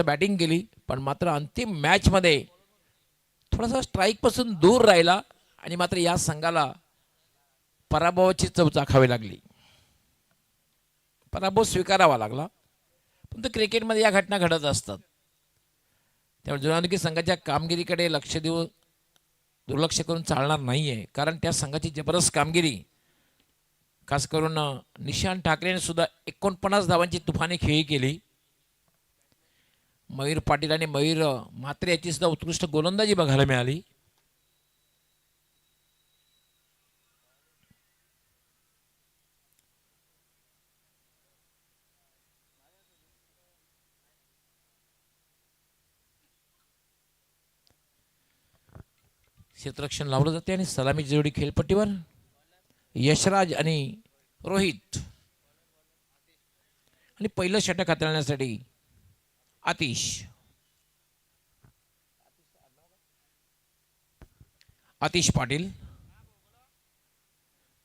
Batting केली, पण मात्र अंतिम मॅचमध्ये थोडासा स्ट्राईकपासून दूर राहिला आणि मात्र या संघाला पराभवाची चव चाखावी लागली. पराभव स्वीकारावा लागला. पण क्रिकेटमध्ये या घटना घडत असतात. त्यामुळे जुनानकी संघाच्या कामगिरीकडे लक्ष देऊन दुर्लक्ष करून चालणार नाही आहे. कारण त्या संघाची जबरदस्त कामगिरी, खास करून निशांत ठाकरेने सुद्धा 49 धावांची तुफानी खेळी केली. मयूर पाटील आणि मयूर म्हात्रे याची सुद्धा उत्कृष्ट गोलंदाजी बघायला मिळाली. क्षेत्ररक्षण लावलं जाते आणि सलामी जोडी खेळपट्टीवर यशराज आणि रोहित, आणि पहिलं षटक हाताळण्यासाठी आतिश पाटील.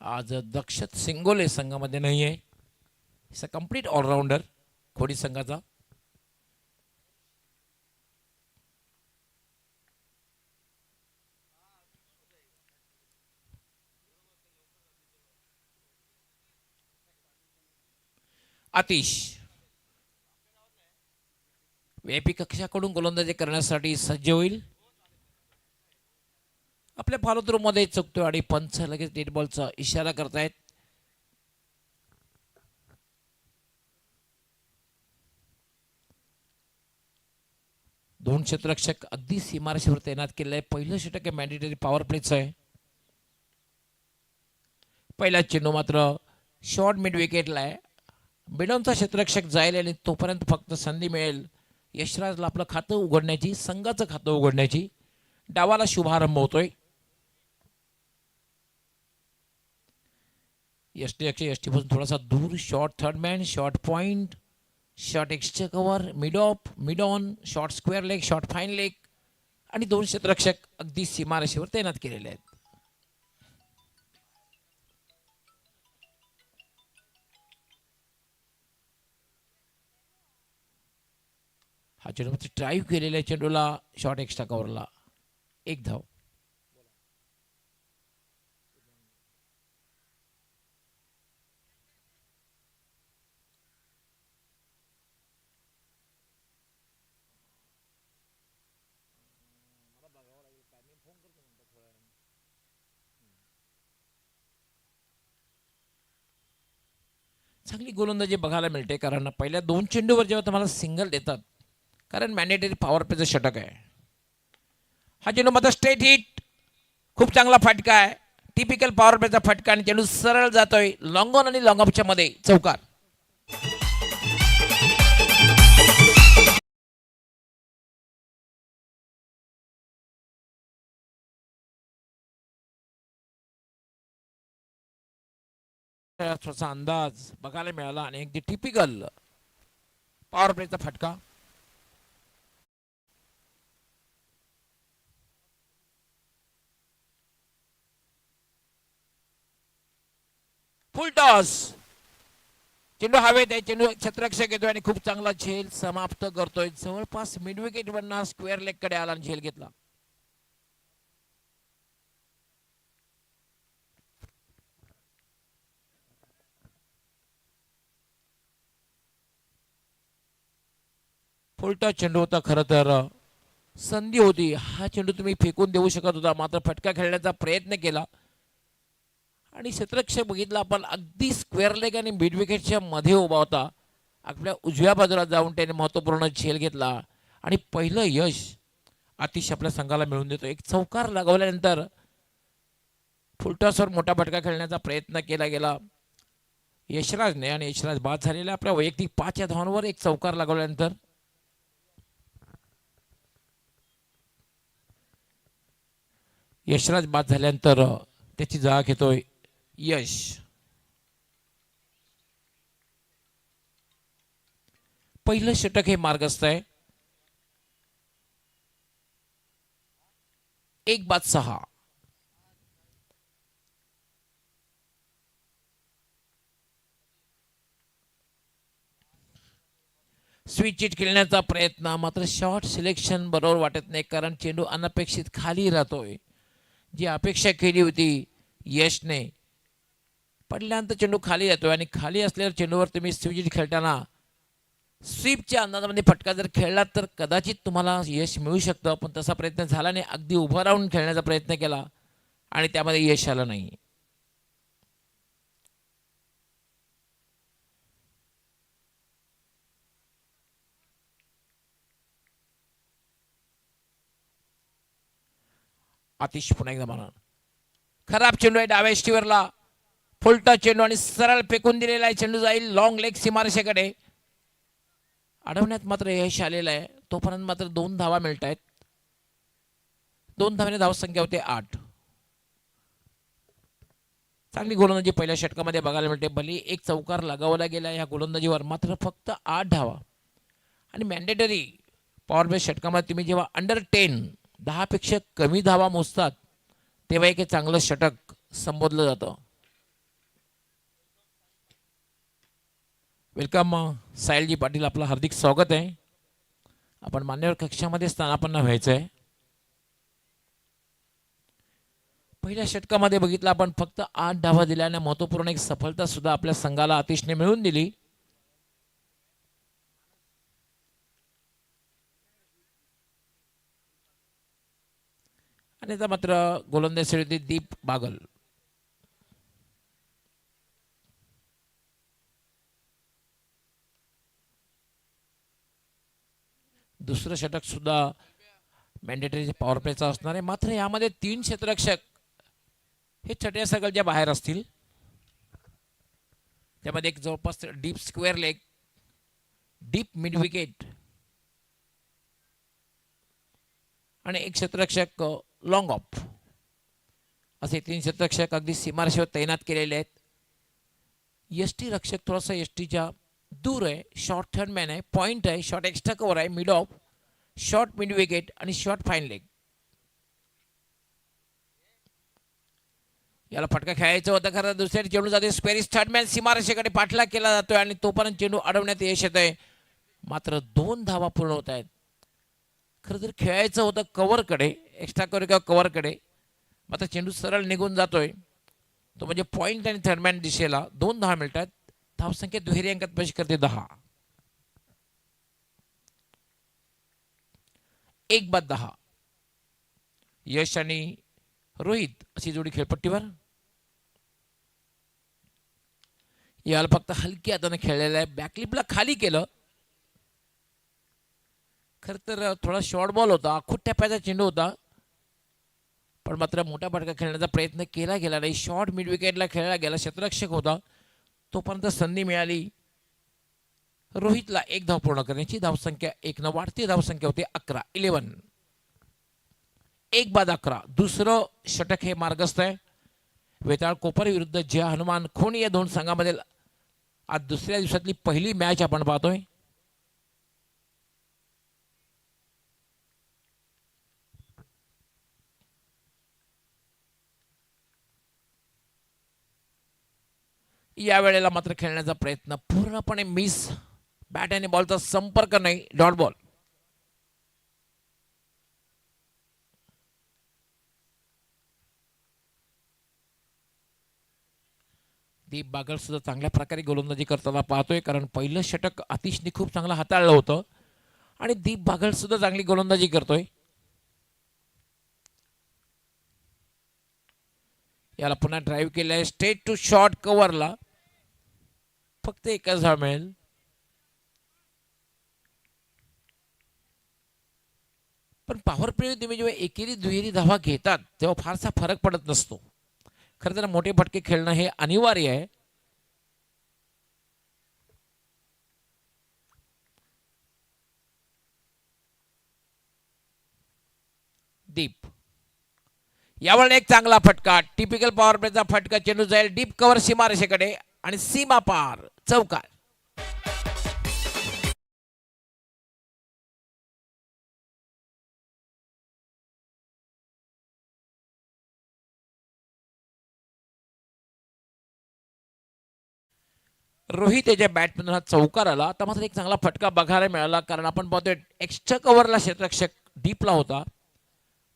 आज दक्षत सिंगोले संघामध्ये नाही आहे. इट्स अ कम्प्लीट ऑलराऊंडर खोडी संघाचा. आतिश व्हीआयपी कक्षाकडून गोलंदाजी करण्यासाठी सज्ज होईल. आपल्या फॉलोथ्रूमध्ये चुकतो आणि पंच लगेच डेड बॉलचा इशारा करतायत. दोन क्षेत्ररक्षक अगदी सीमारेषेवर तैनात केलेले आहे. पहिलं षटक आहे मॅन्डेटरी पॉवर प्लेचं आहे. पहिला चेंडू मात्र शॉर्ट मिड विकेटला आहे. मिडॉनचा क्षेत्ररक्षक जाईल आणि तोपर्यंत फक्त संधी मिळेल यशराजला आपलं खातं उघडण्याची, संघाचं खातं उघडण्याची. डावाला शुभारंभ होतोय. यष्टीपासून थोडासा दूर, short third man, short point, short extra cover, mid of, mid on, short square leg, short fine leg, आणि दोन क्षेत्ररक्षक अगदी सीमारेषेवर तैनात केलेले आहेत. हा चेंडू ड्राईव्ह केलेल्या चेंडूला शॉर्ट एक्स्ट्रा कव्हरला 1 धाव. चांगली गोलंदाजी बघायला मिळते, कारण पहिल्या 2 चेंडूवर जेव्हा तुम्हाला सिंगल देतात, कारण मॅन्डेटरी पॉवर प्लेचं षटक आहे. हा चेंडू मात्र स्ट्रेट हिट, खूप चांगला फटका आहे. टिपिकल पॉवर प्लेचा फटका आणि चेंडू सरळ जातोय लॉंग ऑन आणि लॉंग ऑफच्या मध्ये चौकार. अंदाज बघायला मिळाला आणि अगदी टिपिकल पॉवर प्लेचा फटका. फुल टॉस, चेंडू हवेत आहे. चेंडू क्षेत्ररक्षक येतोय आणि खूप चांगला झेल समाप्त करतोय. जवळपास mid wicket Verna square leg कडे आला आणि झेल घेतला. फुलटा चेंडू होता. खरं तर संधी होती, हा चेंडू तुम्ही फेकून देऊ शकत होता, मात्र फटका खेळण्याचा प्रयत्न केला आणि क्षेत्ररक्षक बघितला आपण अगदी स्क्वेअर लेग आणि मिड विकेटच्या मध्ये उभा होता. आपल्या उजव्या बाजूला जाऊन त्याने महत्त्वपूर्ण झेल घेतला आणि पहिलं यश आतिश आपल्या संघाला मिळवून देतो. एक चौकार लगवल्यानंतर फुलटॉसवर मोठा फटका खेळण्याचा प्रयत्न केला गेला यशराजने आणि यशराज बाद झालेला. आपल्या वैयक्तिक 5 या धावांवर एक चौकार लगवल्यानंतर यशराज बाद झाल्यानंतर त्याची जागा घेतोय यश. पहिलं षटक हे मार्गस्थ आहे. 1-6. स्विच इट खेळण्याचा प्रयत्न, मात्र शॉट सिलेक्शन बरोबर वाटत नाही, कारण चेंडू अनपेक्षित खाली राहतोय. जी अपेक्षा केली होती यशने, पडल्यानंतर चेंडू खाली येतोय आणि खाली असल्यावर चेंडूवर तुम्ही स्विच खेळताना स्वीपच्या अंदाजामध्ये फटका जर खेळलात तर कदाचित तुम्हाला यश मिळू शकतं, पण तसा प्रयत्न झाला नाही. अगदी उभं राहून खेळण्याचा प्रयत्न केला आणि त्यामध्ये यश आलं नाही. आतिश पुन्हा एकदा म्हणा, खराब चेंडू आहे डाव्या स्टीवरला, फुलटा चेंडू आणि सरळ फेकून दिलेला आहे. चेंडू जाईल लॉंग लेग सीमारेषेकडे. अडवण्यात मात्र यश आलेलं आहे. तोपर्यंत मात्र 2 धावा मिळत आहेत. 2 धावाने धावसंख्या होते 8. चांगली गोलंदाजी पहिल्या षटकामध्ये बघायला मिळते. भले एक चौकार लगावला गेला या गोलंदाजीवर, मात्र फक्त 8 धावा. आणि मॅन्डेटरी पॉवर प्ले षटकामध्ये तुम्ही जेव्हा अंडर 10 पेक्षा कमी धावा मोजतात तेव्हा एक चांगलं षटक संबोधलं जातं. वेलकम साहिलजी पाटील, आपलं हार्दिक स्वागत आहे. आपण मान्यवर कक्षामध्ये स्थानापन्न व्हायचं आहे. पहिल्या षटकामध्ये बघितलं आपण, फक्त 8 धावा दिल्याने महत्वपूर्ण एक सफलता सुद्धा आपल्या संघाला आतिशने मिळवून दिली. आणि आता मात्र गोलंदाजी होती दीप बागल. दुसरं षटक सुद्धा मॅन्डेटरी पॉवर प्लेचा असणार आहे. मात्र यामध्ये 3 क्षेत्ररक्षक हे छट्या सर्कलच्या बाहेर असतील. त्यामध्ये एक जवळपास deep square leg, deep mid wicket आणि एक क्षेत्ररक्षक लॉंग ऑफ, असे 3 क्षेत्ररक्षक अगदी सीमारेषेवर तैनात केलेले आहेत. यष्टी रक्षक थोडासा यष्टीच्या दूर आहे, शॉर्ट थर्ड मॅन आहे, पॉइंट आहे, शॉर्ट एक्स्ट्रा कव्हर आहे, mid of, short mid wicket आणि शॉर्ट फाईन लेग. याला फटका खेळायचा होता, खरं दुसऱ्या चेंडू जाते स्क्वेअर थर्ड मॅन, सीमारेषेकडे पाठलाग केला जातोय आणि तोपर्यंत चेंडू अडवण्यात यश येत आहे. मात्र 2 धावा पूर्ण होत आहेत. खरं तर खेळायचं होतं कव्हरकडे, एक्स्ट्रा कव्हर किंवा कव्हरकडे, मात्र चेंडू सरळ निघून जातोय. तो म्हणजे पॉइंट आणि थर्डमॅन दिशेला 2 धावा मिळतात. धावसंख्या दुहेरी अंकात प्रवेश करते 10. 1-10. यश आणि रोहित अशी जोडी खेळपट्टीवर. याला फक्त हलकी हाताने खेळलेलं आहे, बॅकलिपला खाली केलं. खरं तर थोडा शॉर्ट बॉल होता, आखूट टप्प्याचा चेंडू होता, पण मात्र मोठा फटका खेळण्याचा प्रयत्न केला गेला नाही. शॉर्ट मिड विकेटला खेळला गेला, क्षेत्ररक्षक होता, तोपर्यंत संधी मिळाली रोहितला 1 धाव पूर्ण करण्याची. धावसंख्या 1 न वाढती धावसंख्या होती 11. 1-11. दुसरं षटक हे मार्गस्थ आहे. वेताळ कोपर विरुद्ध जय हनुमान खोणी या 2 संघांमध्ये आज दुसऱ्या दिवसातली पहिली मॅच आपण पाहतोय. या वेळेला मात्र खेळण्याचा प्रयत्न पूर्णपणे मिस, बॅट आणि बॉलचा संपर्क नाही, डॉट बॉल. दीप बागल सुद्धा चांगल्या प्रकारे गोलंदाजी करताना पाहतोय, कारण पहिलं षटक आतिशने खूप चांगलं हाताळलं होतं आणि दीप बागल सुद्धा चांगली गोलंदाजी करतोय. याला पुन्हा ड्राईव्ह केलंय स्ट्रेट टू शॉर्ट कव्हरला, फक्त 1च धाव मिळेल. पण पॉवर प्ले तुम्ही जेव्हा एकेरी दुहेरी धावा घेतात तेव्हा फारसा फरक पडत नसतो. खरं तर मोठे फटके खेळणं हे अनिवार्य आहे. दीप यावेळेला एक चांगला फटका, टिपिकल पॉवर प्लेचा फटका, चेंडू जाईल डीप कव्हर सीमारेषेकडे आणि सीमा पार चौकार. रोहित याच्या बॅटमधून हा चौकार आला. आता मात्र एक चांगला फटका बघायला मिळाला, कारण आपण पाहतोय एक्स्ट्रा कव्हरला क्षेत्ररक्षक डीपला होता,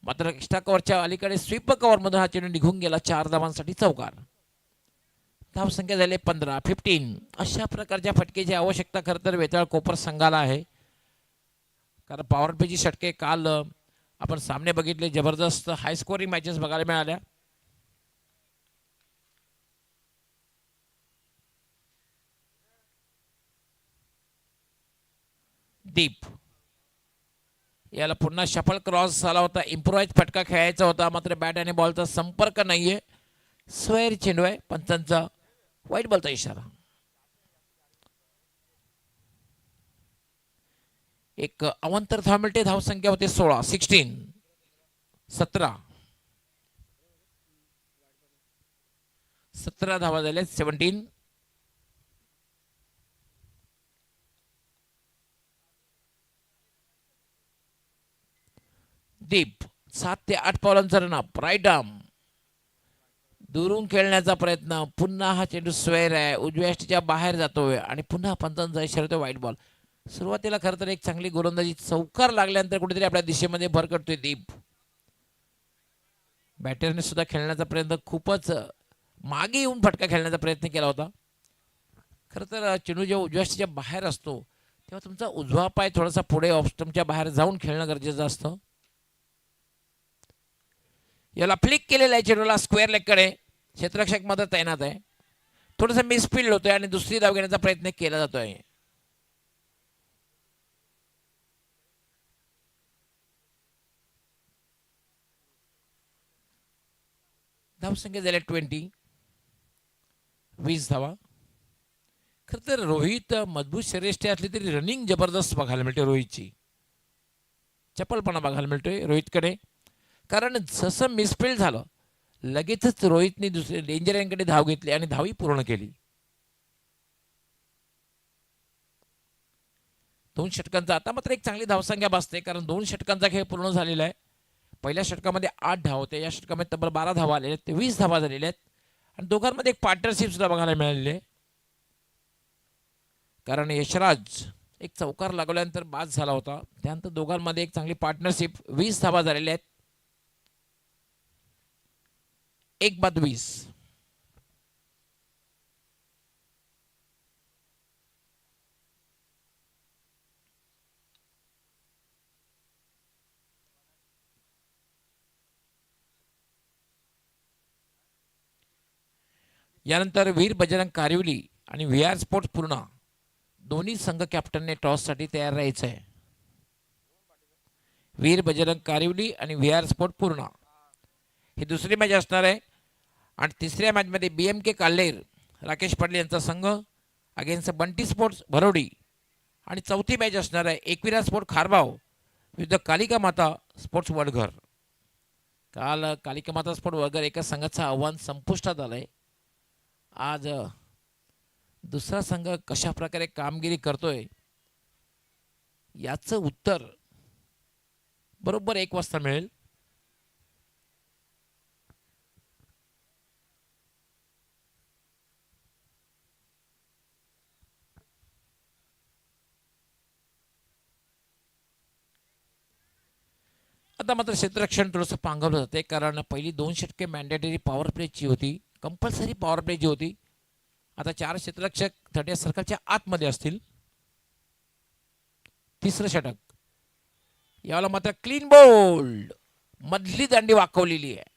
मात्र एक्स्ट्रा कव्हरच्या अलीकडे स्वीप कव्हरमधून हा चेंडू निघून गेला. 4 धावांसाठी चौकार. धावसंख्या झाले 15 अशा प्रकारच्या फटकेची आवश्यकता खरं तर वेताळ कोपर संघाला आहे, कारण पॉवर प्लेची षटके काल आपण सामने बघितले, जबरदस्त हाय स्कोरिंग मॅचेस बघायला मिळाल्या. दीप याला पुन्हा शफल क्रॉस झाला होता, इम्प्रोवाइज फटका खेळायचा होता, मात्र बॅट आणि बॉलचा संपर्क नाहीये. स्वैर चेंडू आहे, पंचांचा वाईट बॉलचा इशारा. एक अवंतर धाव मिळते. धावसंख्या होते 17 धावा झाल्या. 17. दीप 7 ते 8 पावलांचा रनअप. राईट आर्म दुरून खेळण्याचा प्रयत्न. पुन्हा हा चेंडू स्वैर आहे, उजव्या यष्टीच्या बाहेर जातोय आणि पुन्हा पंचांचा इशारा होतो वाईट बॉल. सुरुवातीला खरं तर एक चांगली गोलंदाजी, चौकार लागल्यानंतर कुठेतरी आपल्या दिशेमध्ये भर करतोय दीप. बॅटरने सुद्धा खेळण्याचा प्रयत्न, खूपच मागे येऊन फटका खेळण्याचा प्रयत्न केला होता. खरं तर चेंडू जेव्हा उजव्या यष्टीच्या बाहेर असतो तेव्हा तुमचा उजवा पाय थोडासा पुढे ऑफ स्टंपच्या बाहेर जाऊन खेळणं गरजेचं असतं. याला फ्लिक केलेला आहे चेंडूला स्क्वेअर लेगकडे. क्षेत्ररक्षक मात्र तैनात आहे. थोडंसं मिसफिल्ड होतोय आणि दुसरी धाव घेण्याचा प्रयत्न केला जातोय. धावसंख्या झाल्या 20 धावा. खरं तर रोहित मजबूत शरीरष्टी असली तरी रनिंग जबरदस्त बघायला मिळते. रोहितची चपलपणा बघायला मिळतोय रोहितकडे, कारण जसं मिसफिल्ड झालं लगेचच रोहितने दुसरे डेंजर यांकडे धाव घेतली आणि धावी पूर्ण केली. 2 षटकांचा आता मात्र एक चांगली धावसंख्या बसते, कारण 2 षटकांचा खेळ पूर्ण झालेला आहे. पहिल्या षटकामध्ये 8 धाव होते, या षटकामध्ये तब्बल 12 धावा आलेल्या आहेत, 20 धावा झालेल्या आहेत आणि दोघांमध्ये एक पार्टनरशिप सुद्धा बघायला मिळालेली आहे. कारण यशराज एक चौकार लागल्यानंतर बाद झाला होता, त्यानंतर दोघांमध्ये एक चांगली पार्टनरशिप. 20 धावा झालेल्या आहेत. 1-20. यानंतर वीर बजरंग कारिवली आणि व्ही.आर. स्पोर्ट्स पूर्णा दोन्ही संघ कॅप्टनने टॉससाठी तयार राहायचं आहे. वीर बजरंग कारिवली आणि व्ही.आर. स्पोर्ट्स पूर्णा ही दुसरी मॅच असणार आहे. आणि तिसऱ्या मॅचमध्ये BMK काल्हेर राकेश पाटील यांचा संघ अगेन्स्ट बंटी स्पोर्ट्स भरोडी. आणि चौथी मॅच असणार आहे एकविरा स्पोर्ट खारबाव विरुद्ध कालिका माता स्पोर्ट्स वडघर. काल कालिका माता स्पोर्ट वडघर एका संघाचं आव्हान संपुष्टात आलंय. आज दुसरा संघ कशा प्रकारे कामगिरी करतोय याचं उत्तर बरोबर 1 वाजता मिळेल. आता मात्र क्षेत्ररक्षण थोडंसं पांगवलं जाते, कारण पहिली 2 षटके मॅन्डेटरी पॉवर प्लेची होती, कंपल्सरी पॉवर प्लेची होती. आता 4 क्षेत्ररक्षक 30 सर्कलच्या आतमध्ये असतील. तिसरं षटक याला मात्र क्लीन बोल्ड, मधली दांडी वाकवलेली आहे.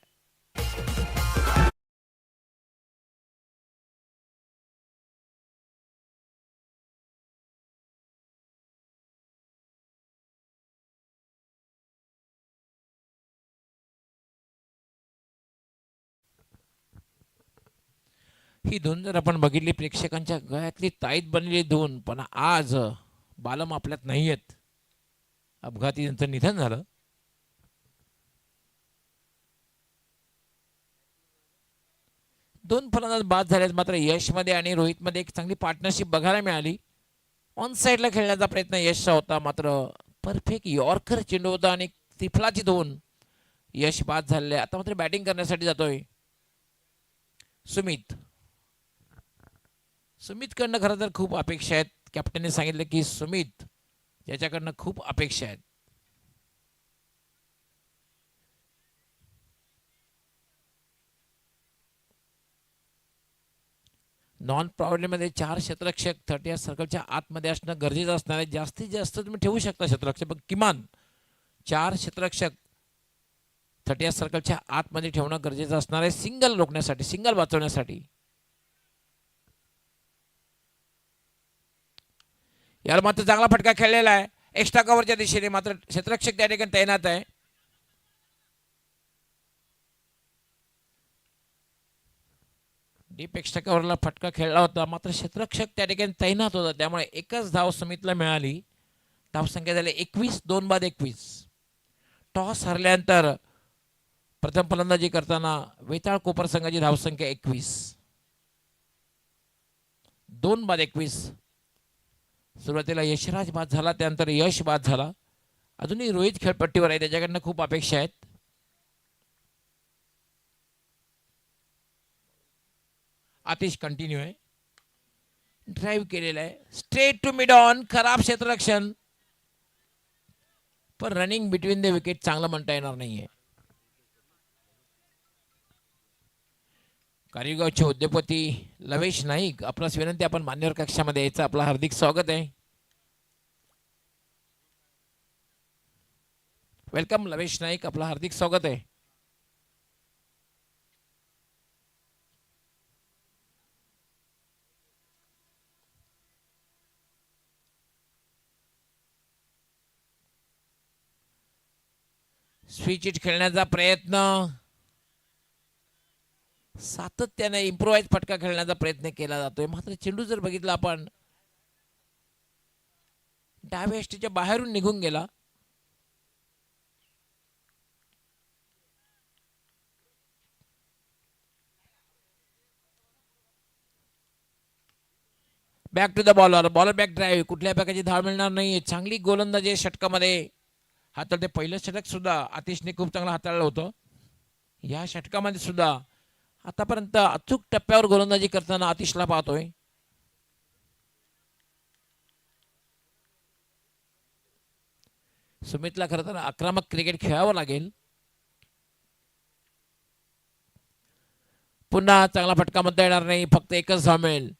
ही धून जर आपण बघितली प्रेक्षकांच्या गळ्यातली ताईत बनलेली धून, पण आज बालम आपल्यात नाही आहेत. अपघाती त्यांचं निधन झालं. दोन फलंदाज बाद झाले, मात्र यशमध्ये आणि रोहितमध्ये एक चांगली पार्टनरशिप बघायला मिळाली. ऑन साईडला खेळण्याचा प्रयत्न यशचा होता, मात्र परफेक्ट यॉर्कर चेंडू होता आणि त्रिफलाची धून. यश बाद झालेले. आता मात्र बॅटिंग करण्यासाठी जातोय सुमित. सुमितकडनं खरं तर खूप अपेक्षा आहेत. कॅप्टनने सांगितलं की सुमित याच्याकडनं खूप अपेक्षा आहेत. नॉन प्रॉब्लेममध्ये 4 क्षेत्ररक्षक 30 सर्कलच्या आतमध्ये असणं गरजेचं असणार आहे. जास्तीत जास्त तुम्ही ठेवू शकता क्षेत्ररक्षक, पण किमान 4 क्षेत्ररक्षक 30 सर्कलच्या आतमध्ये ठेवणं गरजेचं असणार आहे, सिंगल रोखण्यासाठी, सिंगल वाचवण्यासाठी. याला मात्र चांगला फटका खेळलेला आहे एक्स्ट्रा कव्हरच्या दिशेने, मात्र क्षेत्ररक्षक त्या ठिकाणी तैनात आहे. डीप एक्स्ट्रा कव्हरला फटका खेळला होता, मात्र क्षेत्ररक्षक त्या ठिकाणी तैनात होता, त्यामुळे एकच धाव सुमितला मिळाली. धावसंख्या झाली 21, 2 बाद 21. टॉस हरल्यानंतर प्रथम फलंदाजी करताना वेताळ कोपर संघाची धावसंख्या 21, 2 बाद 21. सुरुवातीला यशराज बाद झाला, त्यानंतर यश बाद झाला. अजूनही रोहित खेळपट्टीवर आहे, त्याच्याकडनं खूप अपेक्षा आहेत. आतिश कंटिन्यू आहे, ड्राईव्ह केलेला आहे, स्ट्रेट टू मिड ऑन. खराब क्षेत्ररक्षण, पण रनिंग बिटवीन द विकेट चांगलं म्हणता येणार नाहीये. कारीगावचे उद्योगपती लवेश नाईक, आपणास विनंती आपण मान्यवर कक्षामध्ये यायचं. आपलं हार्दिक स्वागत आहे. वेलकम लवेश नाईक, आपलं हार्दिक स्वागत आहे. स्विच इट खेळण्याचा प्रयत्न, सातत्याने इम्प्रोवाइज फटका खेळण्याचा प्रयत्न केला जातोय, मात्र चेंडू जर बघितला आपण डाव्या यष्टीच्या बाहेरून निघून गेला. Back to the bowler, bowler back drive, कुठल्या प्रकारची धाव मिळणार नाही. चांगली गोलंदाजी षटकामध्ये हाताळते. पहिलं षटक सुद्धा आतिशने खूप चांगलं हाताळलं होतं. या षटकामध्ये सुद्धा आतापर्यंत अचूक टप्प्यावर गोलंदाजी करताना आतिशला पाहतोय. सुमितला खरं तर आक्रमक क्रिकेट खेळावं लागेल. पुन्हा चांगला फटका म्हणता येणार नाही, फक्त एकच धाव मिळेल.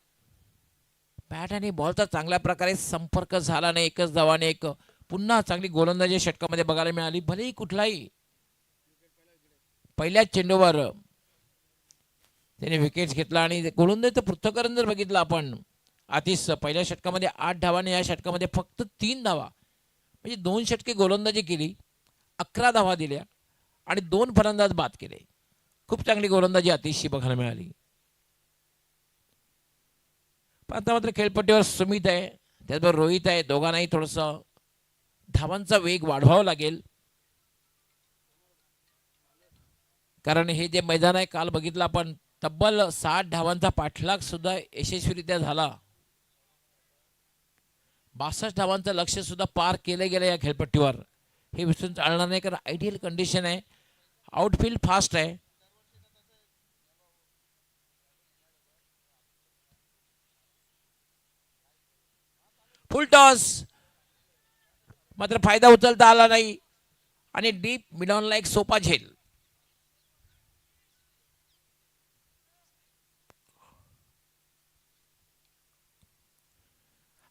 बॅट आणि बॉलचा चांगल्या प्रकारे संपर्क झाला नाही, एकच धावाने एक पुन्हा चांगली गोलंदाजी षटकामध्ये बघायला मिळाली. भलेही कुठलाही पहिल्याच चेंडूवर त्याने विकेट घेतला आणि गोलंदाजीचं पृथ्थकरण जर बघितलं आपण, आतिश पहिल्या षटकामध्ये 8 धावाने, या षटकामध्ये फक्त 3 धावा, म्हणजे 2 षटके गोलंदाजी केली, 11 धावा दिल्या आणि 2 फलंदाज बाद केले. खूप चांगली गोलंदाजी आतिशची बघायला मिळाली. आता मात्र खेळपट्टीवर सुमित आहे, त्याचबरोबर रोहित आहे. दोघांनाही थोडंसं धावांचा वेग वाढवावा लागेल, कारण हे जे मैदान आहे, काल बघितलं आपण, तब्बल 60 धावांचा पाठलाग सुद्धा यशस्वीरित्या झाला. 62 धावांचं लक्ष्य सुद्धा पार केलं गेलं या खेळपट्टीवर. हे विसरून चालणार नाही, कारण आयडियल कंडिशन आहे, आउटफील्ड फास्ट आहे. फुल टॉस, मात्र फायदा उचलता आला नाही आणि डीप मिडॉनला एक सोपा झेल.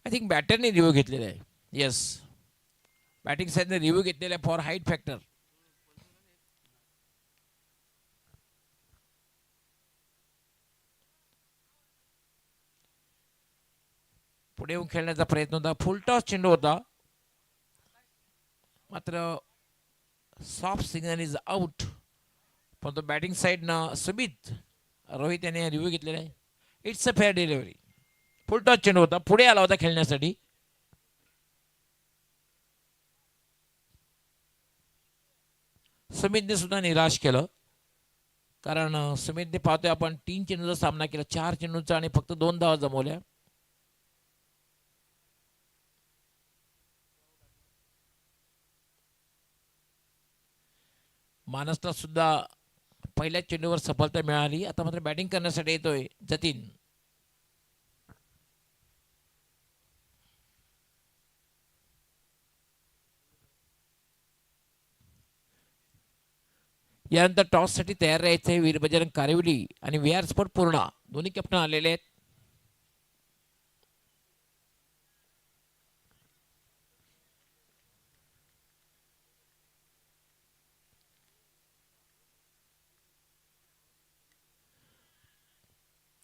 आय थिंक बॅटरने रिव्ह्यू घेतलेला आहे. येस, बॅटिंग साईडने रिव्ह्यू घेतलेला आहे फॉर हाईट फॅक्टर. पुढे येऊन खेळण्याचा प्रयत्न होता, फुल टॉस चेंडू होता, मात्र सॉफ्ट सिग्नल इज आउट. पण तो बॅटिंग साईडनं सुमित रोहित याने रिव्ह्यू घेतलेला आहे. It's a fair delivery. Full toss चेंडू होता, पुढे आला होता खेळण्यासाठी. सुमितने सुद्धा निराश केलं, कारण सुमितने पाहतोय आपण 3 चेंडूचा सामना केला, 4 चेंडूचा आणि फक्त 2 धावा जमवल्या. मानसला सुद्धा पहिल्या चेंडूवर सफलता मिळाली. आता मात्र बॅटिंग करण्यासाठी येतोय जतीन. यानंतर टॉससाठी तयार राहायचे वीर बजरंग कारिवली आणि व्ही आर स्पोर्ट पूर्णा दोन्ही कॅप्टन आलेले आहेत.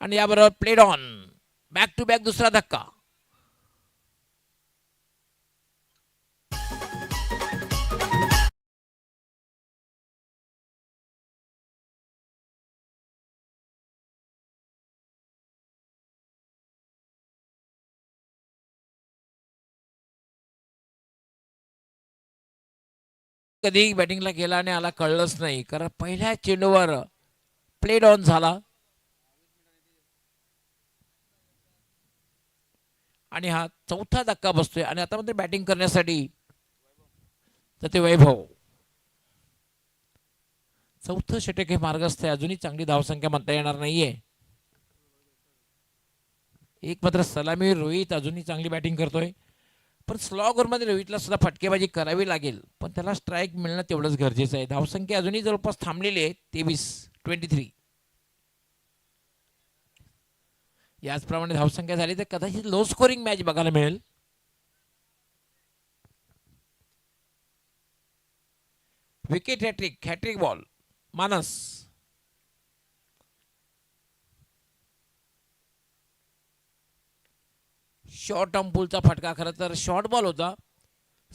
आणि याबरोबर played on back to back दुसरा धक्का. कधी बॅटिंगला गेला आणि आला कळलंच नाही, कारण पहिल्या चेंडूवर प्लेड ऑन झाला आणि हा चौथा धक्का बसतोय. आणि आता मध्ये बॅटिंग करण्यासाठी तर ते वैभव. चौथं षटक हे मार्गस्थ आहे, अजूनही चांगली धावसंख्या म्हणता येणार नाहीये. एक मात्र सलामीवीर रोहित अजूनही चांगली बॅटिंग करतोय, पण स्लॉगरमध्ये रोहितला सुद्धा फटकेबाजी करावी लागेल, पण त्याला स्ट्राईक मिळणं तेवढंच गरजेचं आहे. धावसंख्या अजूनही जवळपास थांबलेली आहे 23. याचप्रमाणे धावसंख्या झाली तर कदाचित लो स्कोरिंग मॅच बघायला मिळेल. विकेट हॅट्रिक बॉल मानस. शॉर्ट टर्म पुलचा फटका, खरं तर शॉर्ट बॉल होता,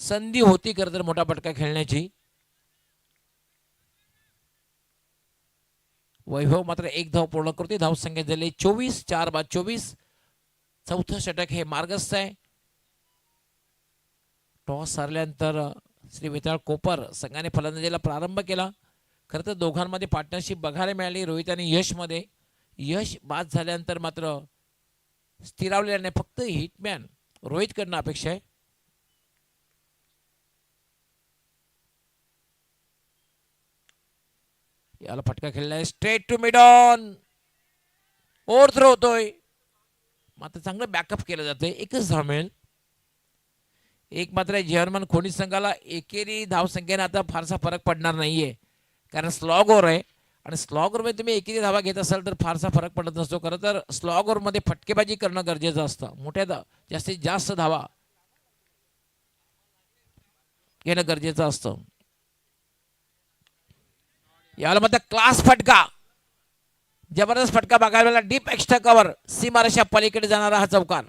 संधी होती खरं तर मोठा फटका खेळण्याची. वैभव मात्र एक धाव पूर्ण करते. धावसंख्या झाली 24. 4 बाद 24. चौथं षटक हे मार्गस्थ आहे. टॉस हरल्यानंतर श्री विशाल कोपर संघाने फलंदाजीला प्रारंभ केला. खरं तर दोघांमध्ये पार्टनरशिप बघायला मिळाली रोहित आणि यशमध्ये. यश बाद झाल्यानंतर मात्र स्थिरावलेल्याने फक्त हिटमॅन रोहितकडनं अपेक्षा आहे. याला फटका खेळलाय straight to mid on. Overthrow होतोय, मात्र चांगलं बॅकअप केलं जातंय. एकच धाव मिळेल. एक मात्र जर्मन खोनी संघाला एकेरी धावसंख्येने आता फारसा फरक पडणार नाहीये, कारण स्लॉग ओव्हर आहे आणि स्लॉग ओव्हरमध्ये तुम्ही एकेरी धावा घेत असाल तर फारसा फरक पडत नसतो. खरं तर स्लॉग ओव्हरमध्ये फटकेबाजी करणं गरजेचं असतं. मोठ्या जास्तीत जास्त धावा घेणं गरजेचं असतं. याला मध्ये क्लास फटका, जबरदस्त फटका बघायला मिळाला. डीप एक्स्ट्रा कव्हर, सीमारेषा पलीकडे जाणारा हा चौकार.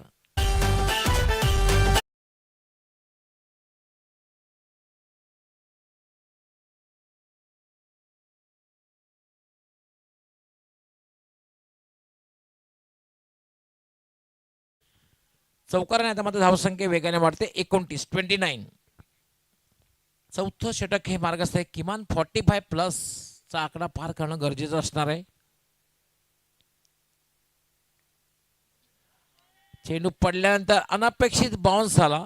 चौकाराने आता मात्र धावसंख्या वेगाने वाढते. 29. चौथं षटक हे मार्गस्थ आहे. किमान 45+ चा आकडा पार करणं गरजेचं असणार आहे. चेंडू पडल्यानंतर अनपेक्षित बाउन्स झाला.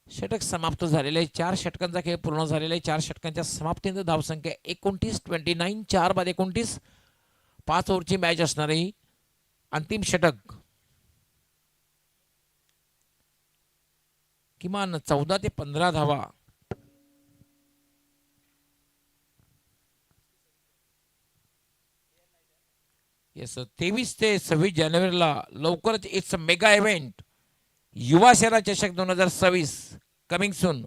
षटक समाप्त झालेले आहे. 4 षटकांचा खेळ पूर्ण झालेला आहे. 4 षटकांच्या समाप्तीनंतर धावसंख्या 29. 4 बाद 29. 5 ओव्हरची मॅच असणार आहे. अंतिम षटक किमान 14 ते 15 धावा. येस, 23 ते 26 जानेवारीला लवकरच इट्स मेगा इव्हेंट युवा सेना चषक 2026 कमिंग सून.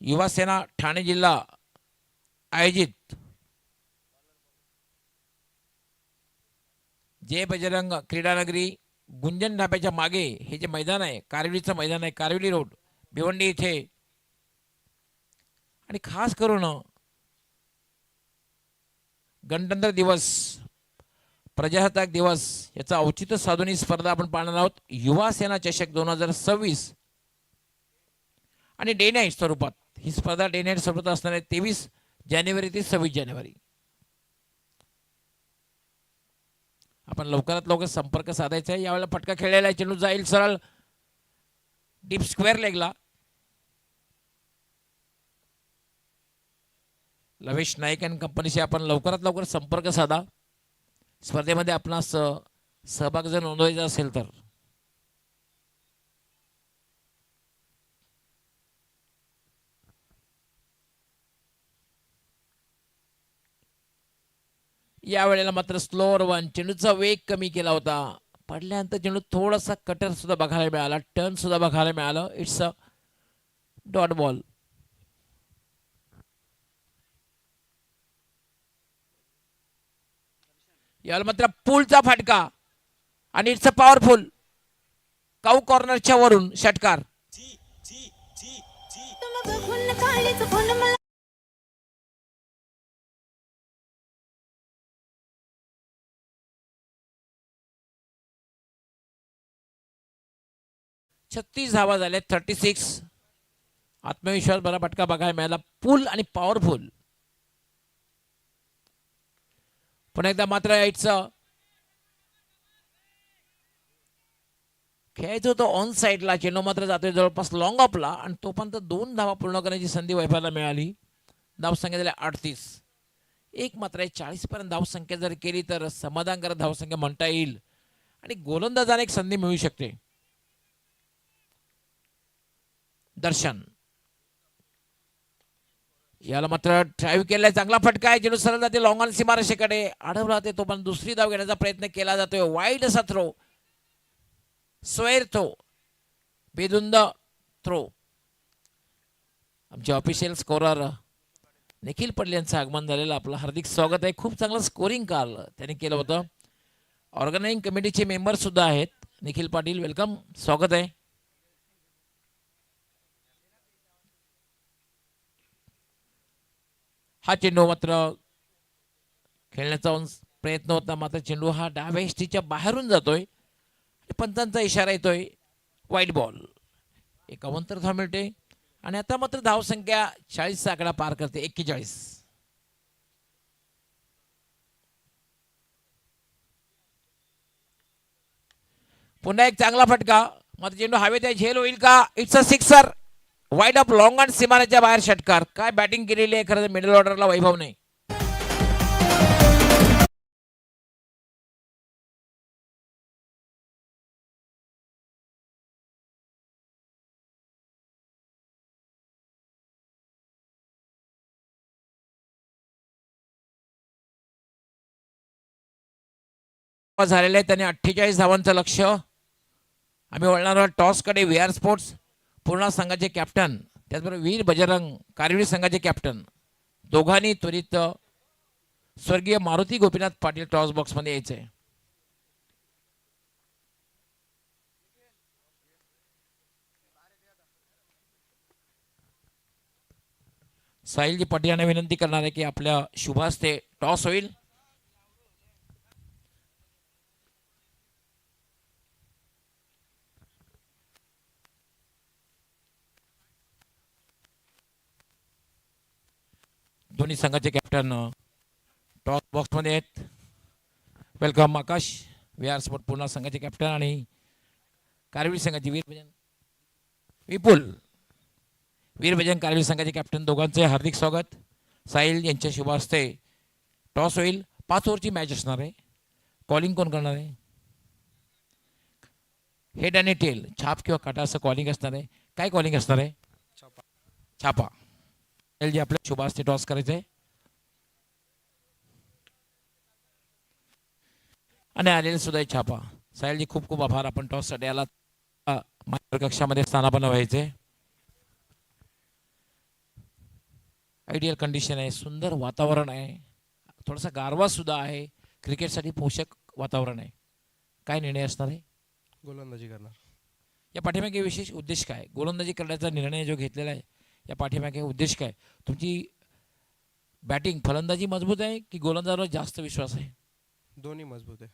युवा सेना ठाणे जिल्हा आयोजित जय बजरंग क्रीडानगरी गुंजन ढाब्याच्या मागे हे जे मैदान आहे, कारिवलीचं मैदान आहे, कारिवली रोड भिवंडी इथे. आणि खास करून गणतंत्र दिवस, प्रजासत्ताक दिवस याचा औचित्य साधून ही स्पर्धा आपण पाहणार आहोत. युवा सेना चषक 2026 आणि डे नाईट स्वरूपात ही स्पर्धा डे नाईट स्वरूपात असणार आहे. 23 जानेवारी ते 26 जानेवारी. आपण लवकरात लवकर संपर्क साधायचा आहे. यावेळेला फटका खेळलेला आहे. चेंडू जाईल सरळ डीप स्क्वेअर लेगला. लवेश नाईक अँड कंपनीशी आपण लवकरात लवकर संपर्क साधा. स्पर्धेमध्ये आपणास सहभाग जर नोंदवायचा असेल तर. . या वेळेला मात्र स्लोअर वन, चेंडूचा वेग कमी केला होता. पडल्यानंतर चेंडू थोडासा कटर सुद्धा बघायला मिळाला, टर्न सुद्धा बघायला मिळालं. It's a dot ball. याला मात्र पूलचा फटका आणि इट्स अ पॉवरफुल. काऊ कॉर्नरच्या वरून षटकार. छत्तीस धावा झाल्या, 36. आत्मविश्वास बरा फटका बघायला मिळाला, पूल आणि पॉवरफुल. पुन्हा एकदा मात्र इट्स खेळायचं होतं ऑन साईडला, चेंडू मात्र जातोय जवळपास लॉंग ऑफला आणि तोपर्यंत 2 धावा पूर्ण करण्याची संधी वैभवला मिळाली. धावसंख्या झाल्या 38. एक मात्र 40 पर्यंत धावसंख्या जर केली तर समाधानकारक धावसंख्या म्हणता येईल आणि गोलंदाजाने एक संधी मिळू शकते. दर्शन याला मात्र ड्राईव्ह केलाय, चांगला फटका आहे, चेंडू सरळ जाते लॉंग ऑन सीमारेषेकडे, अडवला ते तो पण दुसरी धाव घेण्याचा प्रयत्न केला जातोय. वाईड असा थ्रो, स्क्वेअर थ्रो, बेधुंद थ्रो. आमचे ऑफिशियल स्कोरर निखिल पाटील यांचं आगमन झालेलं, आपलं हार्दिक स्वागत आहे. खूप चांगलं स्कोरिंग काल त्यांनी केलं होतं. ऑर्गनायझिंग कमिटीचे मेंबर सुद्धा आहेत. निखिल पाटील, वेलकम, स्वागत आहे. हा चेंडू मात्र खेळण्याचा प्रयत्न होता, मात्र चेंडू हा डाव्या एसटीच्या बाहेरून जातोय. पंचांचा इशारा येतोय, वाईट बॉल. 51 धाव मिळते आणि आता मात्र धावसंख्या 40चा आकडा पार करते, 41. पुन्हा एक चांगला फटका, मात्र चेंडू हवेत आहे, झेल होईल का? It's a sixer, wide of long on सीमारेच्या बाहेर षटकार. काय बॅटिंग केलेली आहे खरं मिडल ऑर्डरला वैभवने. झालेले आहे, त्याने 48 धावांचं लक्ष. आम्ही वळणार आहोत टॉसकडे. VR स्पोर्ट्स पूर्णा संघाचे कॅप्टन, त्याचबरोबर वीर बजरंग कारवीर संघाचे कॅप्टन, दोघांनी त्वरित स्वर्गीय मारुती गोपीनाथ पाटील टॉस बॉक्समध्ये यायचे. साहिलजी पाटील यांना विनंती करणार आहे की आपल्या शुभास्ते टॉस होईल. दोन्ही संघाचे कॅप्टन टॉस बॉक्समध्ये आहेत. वेलकम आकाश, VR स्पोर्ट पूर्णा संघाचे कॅप्टन आणि कारवीर संघाचे वीरभजन कारवीर संघाचे कॅप्टन, दोघांचे हार्दिक स्वागत. साहिल यांच्या शुभ हस्ते टॉस होईल. 5 ओव्हरची मॅच असणार आहे. कॉलिंग कोण करणार आहे? हेड आणि टेल, छाप किंवा काटा असं कॉलिंग असणार आहे. काय कॉलिंग असणार आहे? छापा. जी आपल्या शुभ हस्ते टॉस करायचं आहे आणि आलेले सुद्धा छापा. साहिलजी खूप खूप आभार, आपण टॉससाठी आला. माझ्या कक्षामध्ये स्थानापन्न व्हायचे. आयडियल कंडिशन आहे, सुंदर वातावरण आहे, थोडासा गारवा सुद्धा आहे, क्रिकेटसाठी पोषक वातावरण आहे. काय निर्णय असणार आहे? गोलंदाजी करणार. या पाठीमागे विशेष उद्देश काय? गोलंदाजी करण्याचा निर्णय जो घेतलेला आहे, या पाठीमागे उद्देश काय? तुमची बॅटिंग फलंदाजी मजबूत आहे की गोलंदाजावर जास्त विश्वास आहे? दोन्ही मजबूत आहे.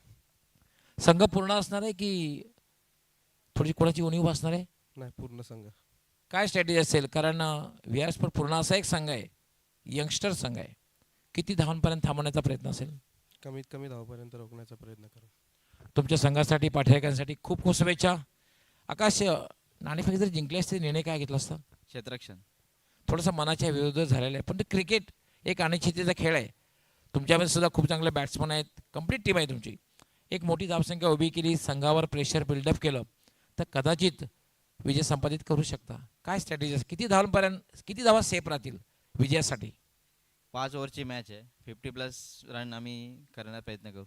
संघ पूर्ण असणार आहे की थोडी कोणाची उणीव असणार आहे? नाही, पूर्ण संघ. काय स्ट्रॅटेजी असेल? कारण VR स्पोर्ट पूर्ण असा एक संघ आहे, यंगस्टर संघ आहे. किती धावांपर्यंत थांबवण्याचा प्रयत्न असेल? कमीत कमी धावपर्यंत रोखण्याचा प्रयत्न करू. तुमच्या संघासाठी, पाठीराख्यांसाठी खूप खूप शुभेच्छा. आकाश, नाणेफेक जर जिंकले असते निर्णय काय घेतला असता? क्षेत्ररक्षण. थोडंसं मनाच्या विरुद्ध झालेलं आहे, पण ते क्रिकेट एक अनिश्चिततेचा खेळ आहे. तुमच्यामध्ये सुद्धा खूप चांगले बॅट्समन आहेत, कंप्लीट टीम आहे तुमची. एक मोठी धावसंख्या उभी केली, संघावर प्रेशर बिल्डअप केलं तर कदाचित विजय संपादित करू शकता. काय स्ट्रॅटेजी? किती धावांपर्यंत, किती धावा सेफ राहतील विजयासाठी? 5 ओव्हरची मॅच आहे. 50+ रन आम्ही करण्याचा प्रयत्न करू.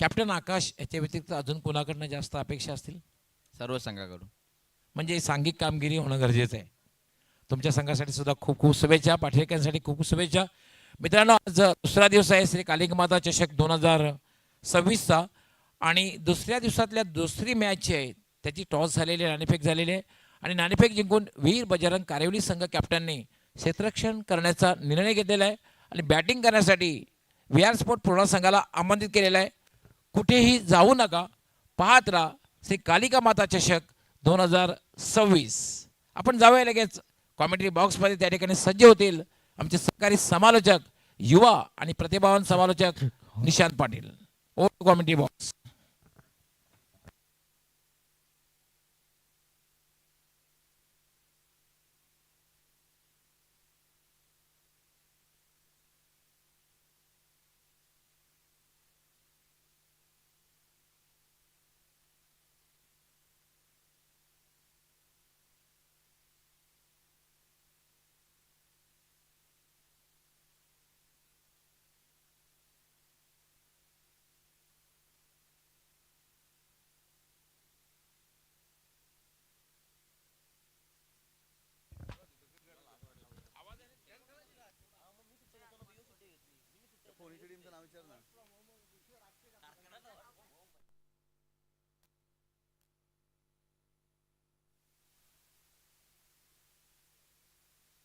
कॅप्टन आकाश याच्या व्यतिरिक्त अजून कोणाकडनं जास्त अपेक्षा असतील? सर्व संघाकडून. म्हणजे सांघिक कामगिरी होणं गरजेचं आहे. तुमच्या संघासाठी सुद्धा खूप खूप शुभेच्छा, पाठीराख्यांसाठी खूप खूप शुभेच्छा. मित्रांनो, आज दुसरा दिवस आहे श्री कालिकमाता चषक 2026चा आणि दुसऱ्या दिवसातल्या दुसरी मॅच जी आहे त्याची टॉस झालेली आहे, नाणेफेक झालेली आहे आणि नाणेफेक जिंकून वीर बजरंग कारेवली संघ कॅप्टनने क्षेत्ररक्षण करण्याचा निर्णय घेतलेला आहे आणि बॅटिंग करण्यासाठी VR स्पोर्ट पूर्ण संघाला आमंत्रित केलेलं आहे. कुठेही जाऊ नका, पाहत राहा श्री कालिका माता चषक 2026. आपण जाऊया लगेच कॉमेंट्री बॉक्समध्ये. त्या ठिकाणी सज्ज होतील आमचे सहकारी समालोचक, युवा आणि प्रतिभावान समालोचक निशांत पाटील. ओ कॉमेंट्री बॉक्स.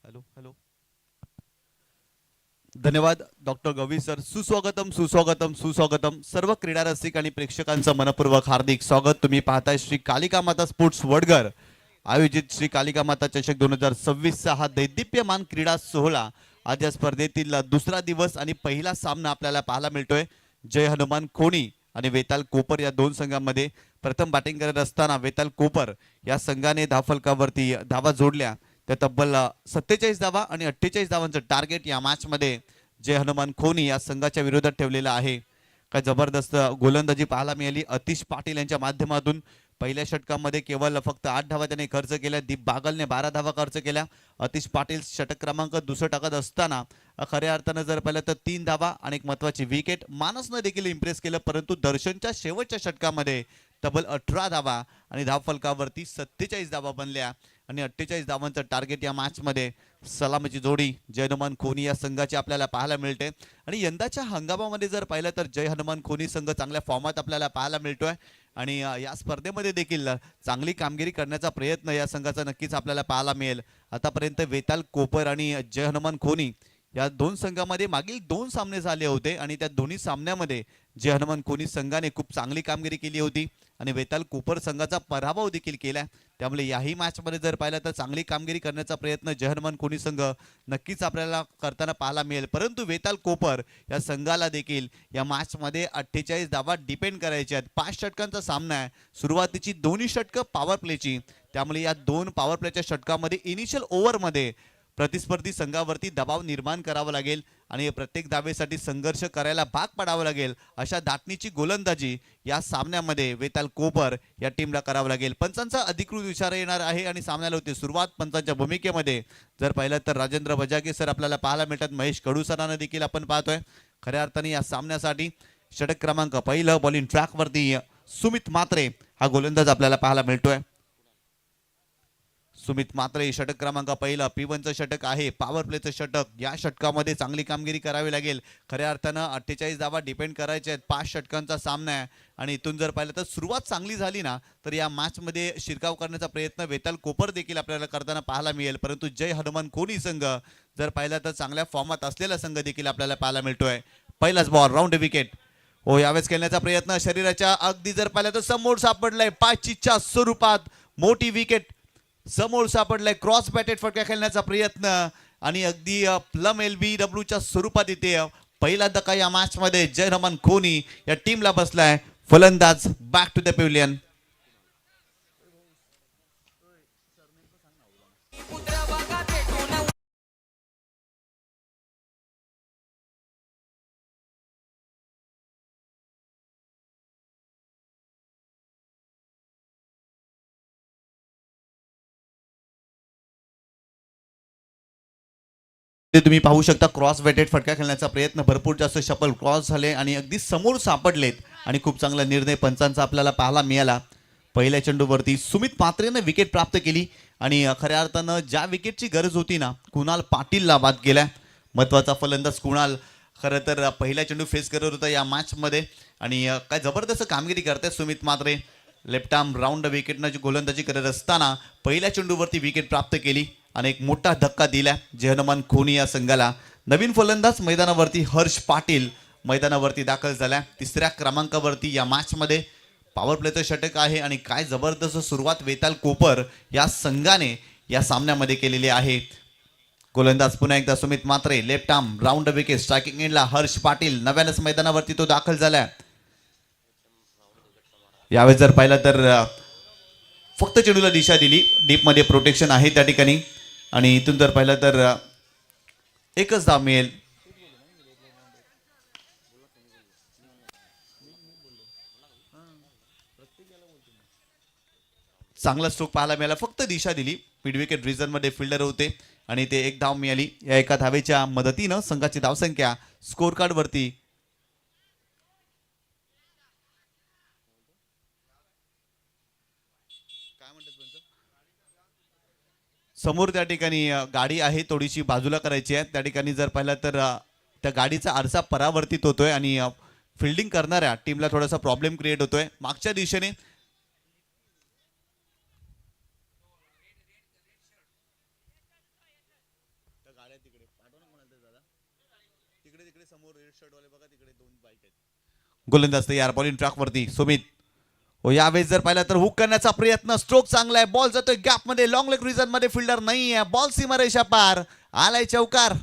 Hello hello. धन्यवाद डॉक्टर गवी सर. सुस्वागतम सुस्वागतम सुस्वागतम. सर्व क्रीडा रसिक आणि प्रेक्षकांचं मनपूर्वक हार्दिक स्वागत. तुम्ही पाहताय श्री कालिका माता स्पोर्ट्स वडगर आयोजित श्री कालिका माता चषक 2026चा हा दैदिप्यमान क्रीडा सोहळा. आज या स्पर्धेतील दुसरा दिवस आणि पहिला सामना आपल्याला पाहायला मिळतोय. जय हनुमान खोणी आणि वेताल कोपर या दोन संघांमध्ये. प्रथम बॅटिंग करत असताना वेताल कोपर या संघाने धावफलकावरती धावा जोडल्या. त्या तब्बल 47 धावा आणि 48 धावांचं टार्गेट या मॅच मध्ये जय हनुमान खोनी या संघाच्या विरोधात ठेवलेला आहे. काय जबरदस्त गोलंदाजी पाहायला मिळाली अतिश पाटील यांच्या माध्यमातून. पहिल्या षटकामध्ये केवळ फक्त 8 धावा त्याने खर्च केल्या. दीप बागलने 12 धावा खर्च केल्या. अतिश पाटील षटक क्रमांक दुसरं टाकत असताना खऱ्या अर्थानं जर पाहिलं तर 3 धावा आणि एक महत्वाची विकेट. मानसनं देखील इम्प्रेस केलं, परंतु दर्शनच्या शेवटच्या षटकामध्ये तब्बल 18 धावा आणि धावफलकावरती 47 धावा बनल्या आणि 48 धावांचं टार्गेट या मॅच मध्ये सलामीची जोडी जय हनुमान खोनी या संघाची आपल्याला पाहायला मिळते. आणि यंदाच्या हंगामामध्ये जर पाहिलं तर जय हनुमान खोनी संघ चांगल्या फॉर्मात आपल्याला पाहायला मिळतोय आणि या स्पर्धेमध्ये देखील चांगली कामगिरी करण्याचा प्रयत्न या संघाचा नक्कीच आपल्याला पाहायला मिळेल. आतापर्यंत वेताल कोपर आणि जय हनुमान खोनी या दोन संघांमध्ये मागील 2 सामने झाले होते आणि त्या दोन्ही सामन्यामध्ये जय हनुमान खोनी संघाने खूप चांगली कामगिरी केली होती आणि वेताल कोपर संघाचा पराभव देखील केला. त्यामुळे याही मॅच मध्ये जर पाहिलं तर चांगली कामगिरी करण्याचा प्रयत्न जय हनुमान खोनी संघ नक्कीच आपल्याला करताना पाहायला मिळेल. परंतु वेताल कोपर या संघाला देखील या मॅच मध्ये 48 धावा डिपेंड करायचे आहेत. 5 षटकांचा सामना आहे. सुरुवातीची दोन्ही षटकं पॉवर प्लेची, त्यामुळे या 2 पॉवर प्लेच्या षटकामध्ये इनिशियल ओव्हरमध्ये प्रतिस्पर्धी संघावरती दबाव निर्माण करावा लागेल आणि प्रत्येक धावेसाठी संघर्ष करायला भाग पडावं लागेल. अशा धाटणीची गोलंदाजी या सामन्यामध्ये वेताल कोपर या टीमला करावं लागेल. पंचांचा अधिकृत इशारा येणार आहे आणि सामन्याला होती सुरुवात. पंचांच्या भूमिकेमध्ये जर पाहिलं तर राजेंद्र बजागे सर आपल्याला पाहायला मिळतात. महेश कडू सरांना देखील आपण पाहतोय. खऱ्या अर्थाने या सामन्यासाठी षटक क्रमांक पहिलं बॉलिंग ट्रॅकवरती सुमित म्हात्रे हा गोलंदाज आपल्याला पाहायला मिळतोय. सुमित म्हात्रे षटक क्रमांक पहिलं P1चं षटक आहे, पॉवर प्लेचं षटक. या षटकामध्ये चांगली कामगिरी करावी लागेल. खऱ्या अर्थानं 48 धावा डिपेंड करायचे आहेत. 5 षटकांचा सामना आहे आणि इथून जर पाहिलं तर सुरुवात चांगली झाली ना तर या मॅच मध्ये शिरकाव करण्याचा प्रयत्न वेताल कोपर देखील आपल्याला करताना पाहायला मिळेल. परंतु जय हनुमान खोनी संघ जर पाहिलं तर चांगल्या फॉर्मात असलेला संघ देखील आपल्याला पाहायला मिळतोय. पहिलाच बॉल राऊंड विकेट. हो, यावेळेस खेळण्याचा प्रयत्न शरीराच्या अगदी जर पाहिलं तर समोर सापडलाय. 5 स्वरूपात मोठी विकेट समोर सापडलाय. क्रॉस बॅटेड फटका खेळण्याचा प्रयत्न आणि अगदी प्लम LBWच्या स्वरूपात येते. पहिला धक्का या मॅच मध्ये जय हनुमान खोनी या टीमला बसलाय. फलंदाज बॅक टू द पॅव्हिलियन. ते तुम्ही पाहू शकता क्रॉस वेटेड फटका खेळण्याचा प्रयत्न, भरपूर जास्त शपल क्रॉस झाले आणि अगदी समोर सापडलेत आणि खूप चांगला निर्णय पंचांचा आपल्याला पाहायला मिळाला. पहिल्या चेंडूवरती सुमित पात्रेनं विकेट प्राप्त केली आणि खऱ्या अर्थानं ज्या विकेटची गरज होती ना, कुणाल पाटीलला बाद केल्या. महत्त्वाचा फलंदाज कुणाल खरं तर पहिला चेंडू फेस करत होता या मॅचमध्ये आणि काय जबरदस्त कामगिरी करतायत Sumit Matre. Left arm round विकेटनं जी गोलंदाजी करत असताना पहिल्या चेंडूवरती विकेट प्राप्त केली आणि एक मोठा धक्का दिला जे हनुमान खोनी या संघाला. नवीन फलंदाज मैदानावरती हर्ष पाटील मैदानावरती दाखल झाला. तिसऱ्या क्रमांकावरती या मॅचमध्ये पॉवर प्लेचं षटक आहे आणि काय जबरदस्त सुरुवात वेताल कोपर या संघाने या सामन्यामध्ये केलेली आहे. गोलंदाज पुन्हा एकदा Sumit Matre, left arm round wicket, striking एंडला हर्ष पाटील नव्यानंच मैदानावरती तो दाखल झाला. यावेळेस जर पाहिलं तर फक्त चेंडूला दिशा दिली, डीपमध्ये प्रोटेक्शन आहे त्या ठिकाणी आणि इथून जर पाहिलं तर एकच धाव मिळेल. चांगला स्ट्रोक पाहायला मिळाला, फक्त दिशा दिली. मिड विकेट रिजन मध्ये फिल्डर होते आणि ते एक धाव मिळाली. या एका धावेच्या मदतीनं संघाची धावसंख्या स्कोर कार्ड वरती समोर त्या ठिकाणी गाडी आहे थोडीशी बाजूला करायची आहे. त्या ठिकाणी जर पाहिलं तर त्या गाडीचा आरसा परावर्तित होतोय आणि फिल्डिंग करणाऱ्या टीमला थोडासा प्रॉब्लेम क्रिएट होतोय. मागच्या दिशेने गोलंदाज तयार, बॉलिंग ट्रॅक वरती सुमित. यावेळेस जर पाहिलं तर हुक करण्याचा प्रयत्न, स्ट्रोक चांगला आहे, बॉल जातोय गॅप मध्ये, लॉंग लेग रिजन मध्ये फिल्डर नाही आहे, बॉल सीमारेषा पार, आलाय चौकार.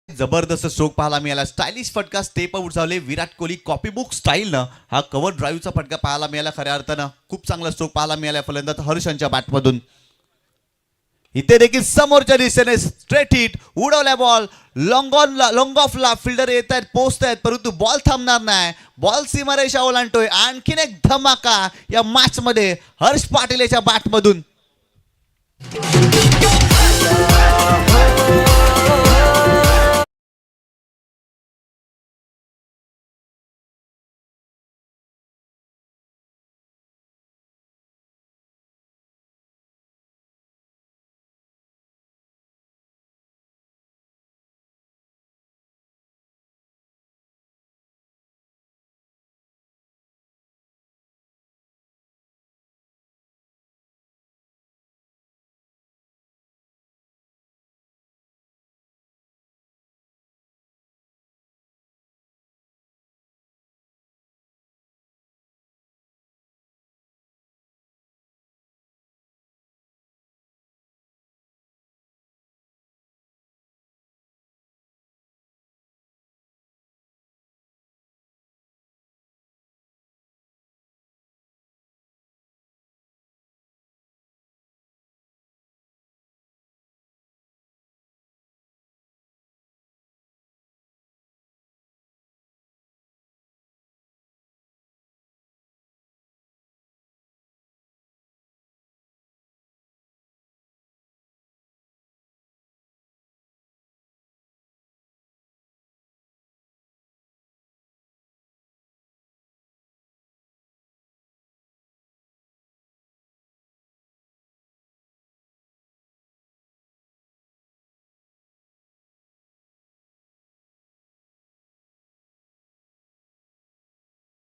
जबरदस्त स्ट्रोक पाहायला मिळाला, स्टायलिश फटका, स्टेप आउट झाले. विराट कोहली कॉपी बुक स्टाईलनं हा कव्हर ड्राईव्हचा फटका पाहायला मिळाला. खऱ्या अर्थानं खूप चांगला स्ट्रोक पाहायला मिळाला फलंदाज हर्षांच्या बॅटमधून. इथे देखील समोरच्या दिशेने स्ट्रेट हिट, उडवल्या बॉल, लॉंग ऑफला फिल्डर येत आहेत, पोहोचत आहेत, परंतु बॉल थांबणार नाही. बॉल सीमारेषा ओलांडतोय. आणखीन एक धमाका या मॅच मध्ये हर्ष पाटील याच्या बॅटमधून.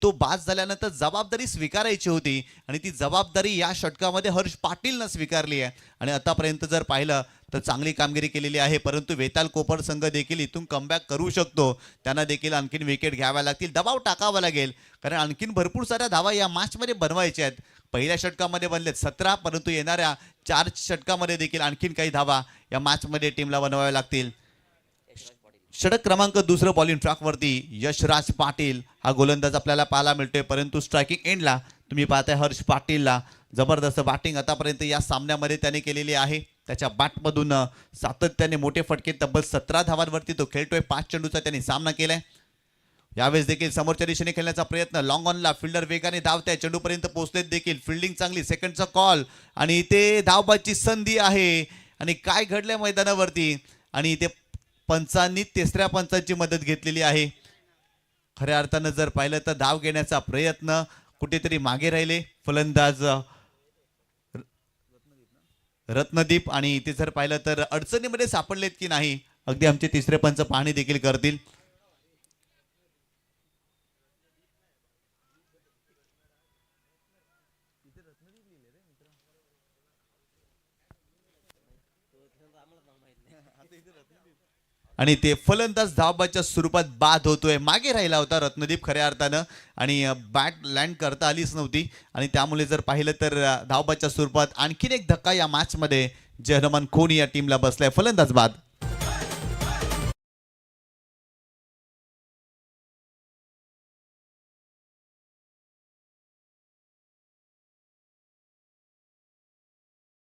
तो बाद झाल्यानंतर जबाबदारी स्वीकारायची होती आणि ती जबाबदारी या षटकामध्ये हर्ष पाटीलनं स्वीकारली आहे. आणि आतापर्यंत जर पाहिलं तर चांगली कामगिरी केलेली आहे, परंतु वेताल कोपर संघ देखील इथून कमबॅक करू शकतो. त्यांना देखील आणखीन विकेट घ्याव्या लागतील, दबाव टाकावा लागेल, कारण आणखीन भरपूर साऱ्या धावा या मॅचमध्ये बनवायच्या आहेत. पहिल्या षटकामध्ये बनलेत 17, परंतु येणाऱ्या 4 षटकामध्ये देखील आणखीन काही धावा या मॅचमध्ये टीमला बनवाव्या लागतील. षटक क्रमांक 2 बॉलिंग ट्रॅकवरती यशराज पाटील हा गोलंदाज आपल्याला पाहायला मिळतोय, परंतु स्ट्रायकिंग एंडला तुम्ही पाहताय हर्ष पाटीलला जबरदस्त बॅटिंग आतापर्यंत या सामन्यामध्ये त्याने केलेली आहे. त्याच्या बॅटमधून सातत्याने मोठे फटके, तब्बल 17 धावांवरती तो खेळतोय. 5 चेंडूचा त्यांनी सामना केलाय. यावेळेस देखील समोरच्या दिशेने खेळण्याचा प्रयत्न, लॉंग ऑनला फिल्डर वेगाने धावताय, चेंडूपर्यंत पोहोचलेत देखील, फिल्डिंग चांगली, सेकंडचा कॉल आणि इथे धावबाची संधी आहे. आणि काय घडलंय मैदानावरती, आणि इथे पंचांनी तिसऱ्या पंचांची मदत घेतलेली आहे. खऱ्या अर्थानं जर पाहिलं तर धाव घेण्याचा प्रयत्न कुठेतरी मागे राहिले फलंदाज रत्नदीप, आणि इथे जर पाहिलं तर अडचणीमध्ये सापडलेत की नाही अगदी आमचे तिसरे पंच पाहणी देखील करतील. आणि ते फलंदाज धावबाच्या स्वरूपात बाद होतोय. मागे राहिला होता रत्नदीप खऱ्या अर्थानं, आणि बॅट लँड करता आलीच नव्हती, आणि त्यामुळे जर पाहिलं तर धावबाच्या स्वरूपात आणखीन एक धक्का या मॅचमध्ये जे हनुमान खोनी या टीमला बसलाय. फलंदाज बाद.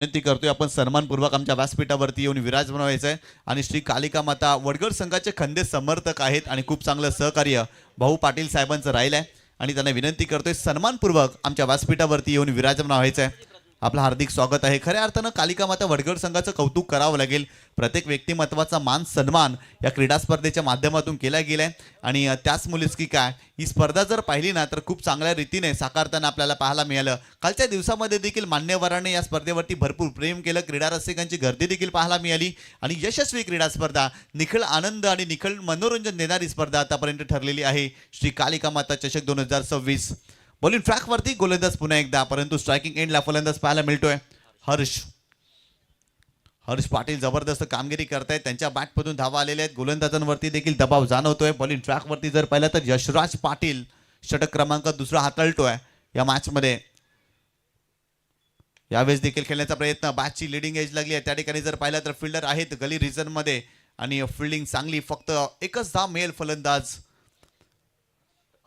विनंती करतोय आपण सन्मानपूर्वक आमच्या व्यासपीठावरती येऊन विराजमान व्हायचं आहे. आणि श्री कालिका माता वडगड संघाचे खंदे समर्थक आहेत आणि खूप चांगलं सहकार्य भाऊ पाटील साहेबांचं राहिलं आहे, आणि त्यांना विनंती करतोय सन्मानपूर्वक आमच्या व्यासपीठावरती येऊन विराजमान व्हायचं आहे. आपलं हार्दिक स्वागत आहे. खऱ्या अर्थानं कालिका माता वडगड संघाचं कौतुक करावं लागेल. प्रत्येक व्यक्तिमत्वाचा मान सन्मान या क्रीडा स्पर्धेच्या माध्यमातून केला गेलाय, आणि त्याच मुलीच की काय ही स्पर्धा जर पाहिली ना तर खूप चांगल्या रीतीने साकारताना आपल्याला पाहायला मिळालं. कालच्या दिवसामध्ये देखील मान्यवरांनी या स्पर्धेवरती भरपूर प्रेम केलं, क्रीडा रसिकांची गर्दी देखील पाहायला मिळाली, आणि यशस्वी क्रीडा स्पर्धा, निखळ आनंद आणि निखळ मनोरंजन देणारी स्पर्धा आतापर्यंत ठरलेली आहे. श्री कालिका माता चषक 2026. बॉलिंग ट्रॅकवरती गोलंदाज पुन्हा एकदा, परंतु स्ट्रायकिंग एंडला फलंदाज पाहायला मिळतोय हर्ष पाटील जबरदस्त कामगिरी करतायत. त्यांच्या बॅटमधून धावा आलेल्या आहेत. गोलंदाजांवरती देखील दबाव जाणवतोय. बॉलिंग ट्रॅकवरती जर पाहिलं तर यशराज पाटील षटक क्रमांक 2 हाताळतोय या मॅचमध्ये. यावेळेस देखील खेळण्याचा प्रयत्न, बॅटची लिडिंग एज लागली आहे. त्या ठिकाणी जर पाहिलं तर फिल्डर आहेत गली रिजन मध्ये, आणि फिल्डिंग चांगली, फक्त एकच धाव मिळेल फलंदाज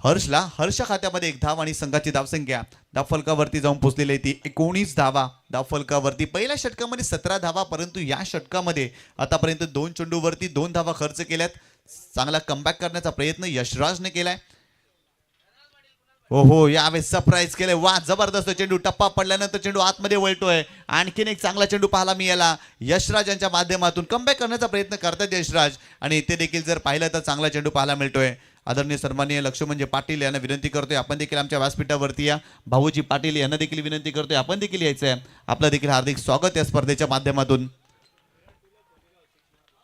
हर्षला. हर्षच्या खात्यामध्ये 1 धाव, आणि संघाची धावसंख्या धावफलकावरती जाऊन पोहोचलेली आहे ती 19 धावा धावफलकावरती. पहिल्या षटकामध्ये 17 धावा, परंतु या षटकामध्ये आतापर्यंत 2 चेंडूवरती 2 धावा खर्च केल्यात. चांगला कमबॅक करण्याचा प्रयत्न यशराजने केलाय. हो, यावेळेस सरप्राईज केलंय. वा, जबरदस्त चेंडू, टप्पा पडल्यानंतर चेंडू आतमध्ये वळतोय. आणखीन एक चांगला चेंडू पाहायला मिळाला यशराज यांच्या माध्यमातून. कमबॅक करण्याचा प्रयत्न करतात यशराज, आणि इथे देखील जर पाहिलं तर चांगला चेंडू पाहायला मिळतोय. आदरणीय सन्माननीय लक्ष्मणजी पाटील यांना विनंती करतोय आपण देखील आमच्या व्यासपीठावरती या. भाऊजी पाटील यांना देखील विनंती करतोय आपण देखील यायचं आहे. आपलं देखील हार्दिक स्वागत या स्पर्धेच्या माध्यमातून.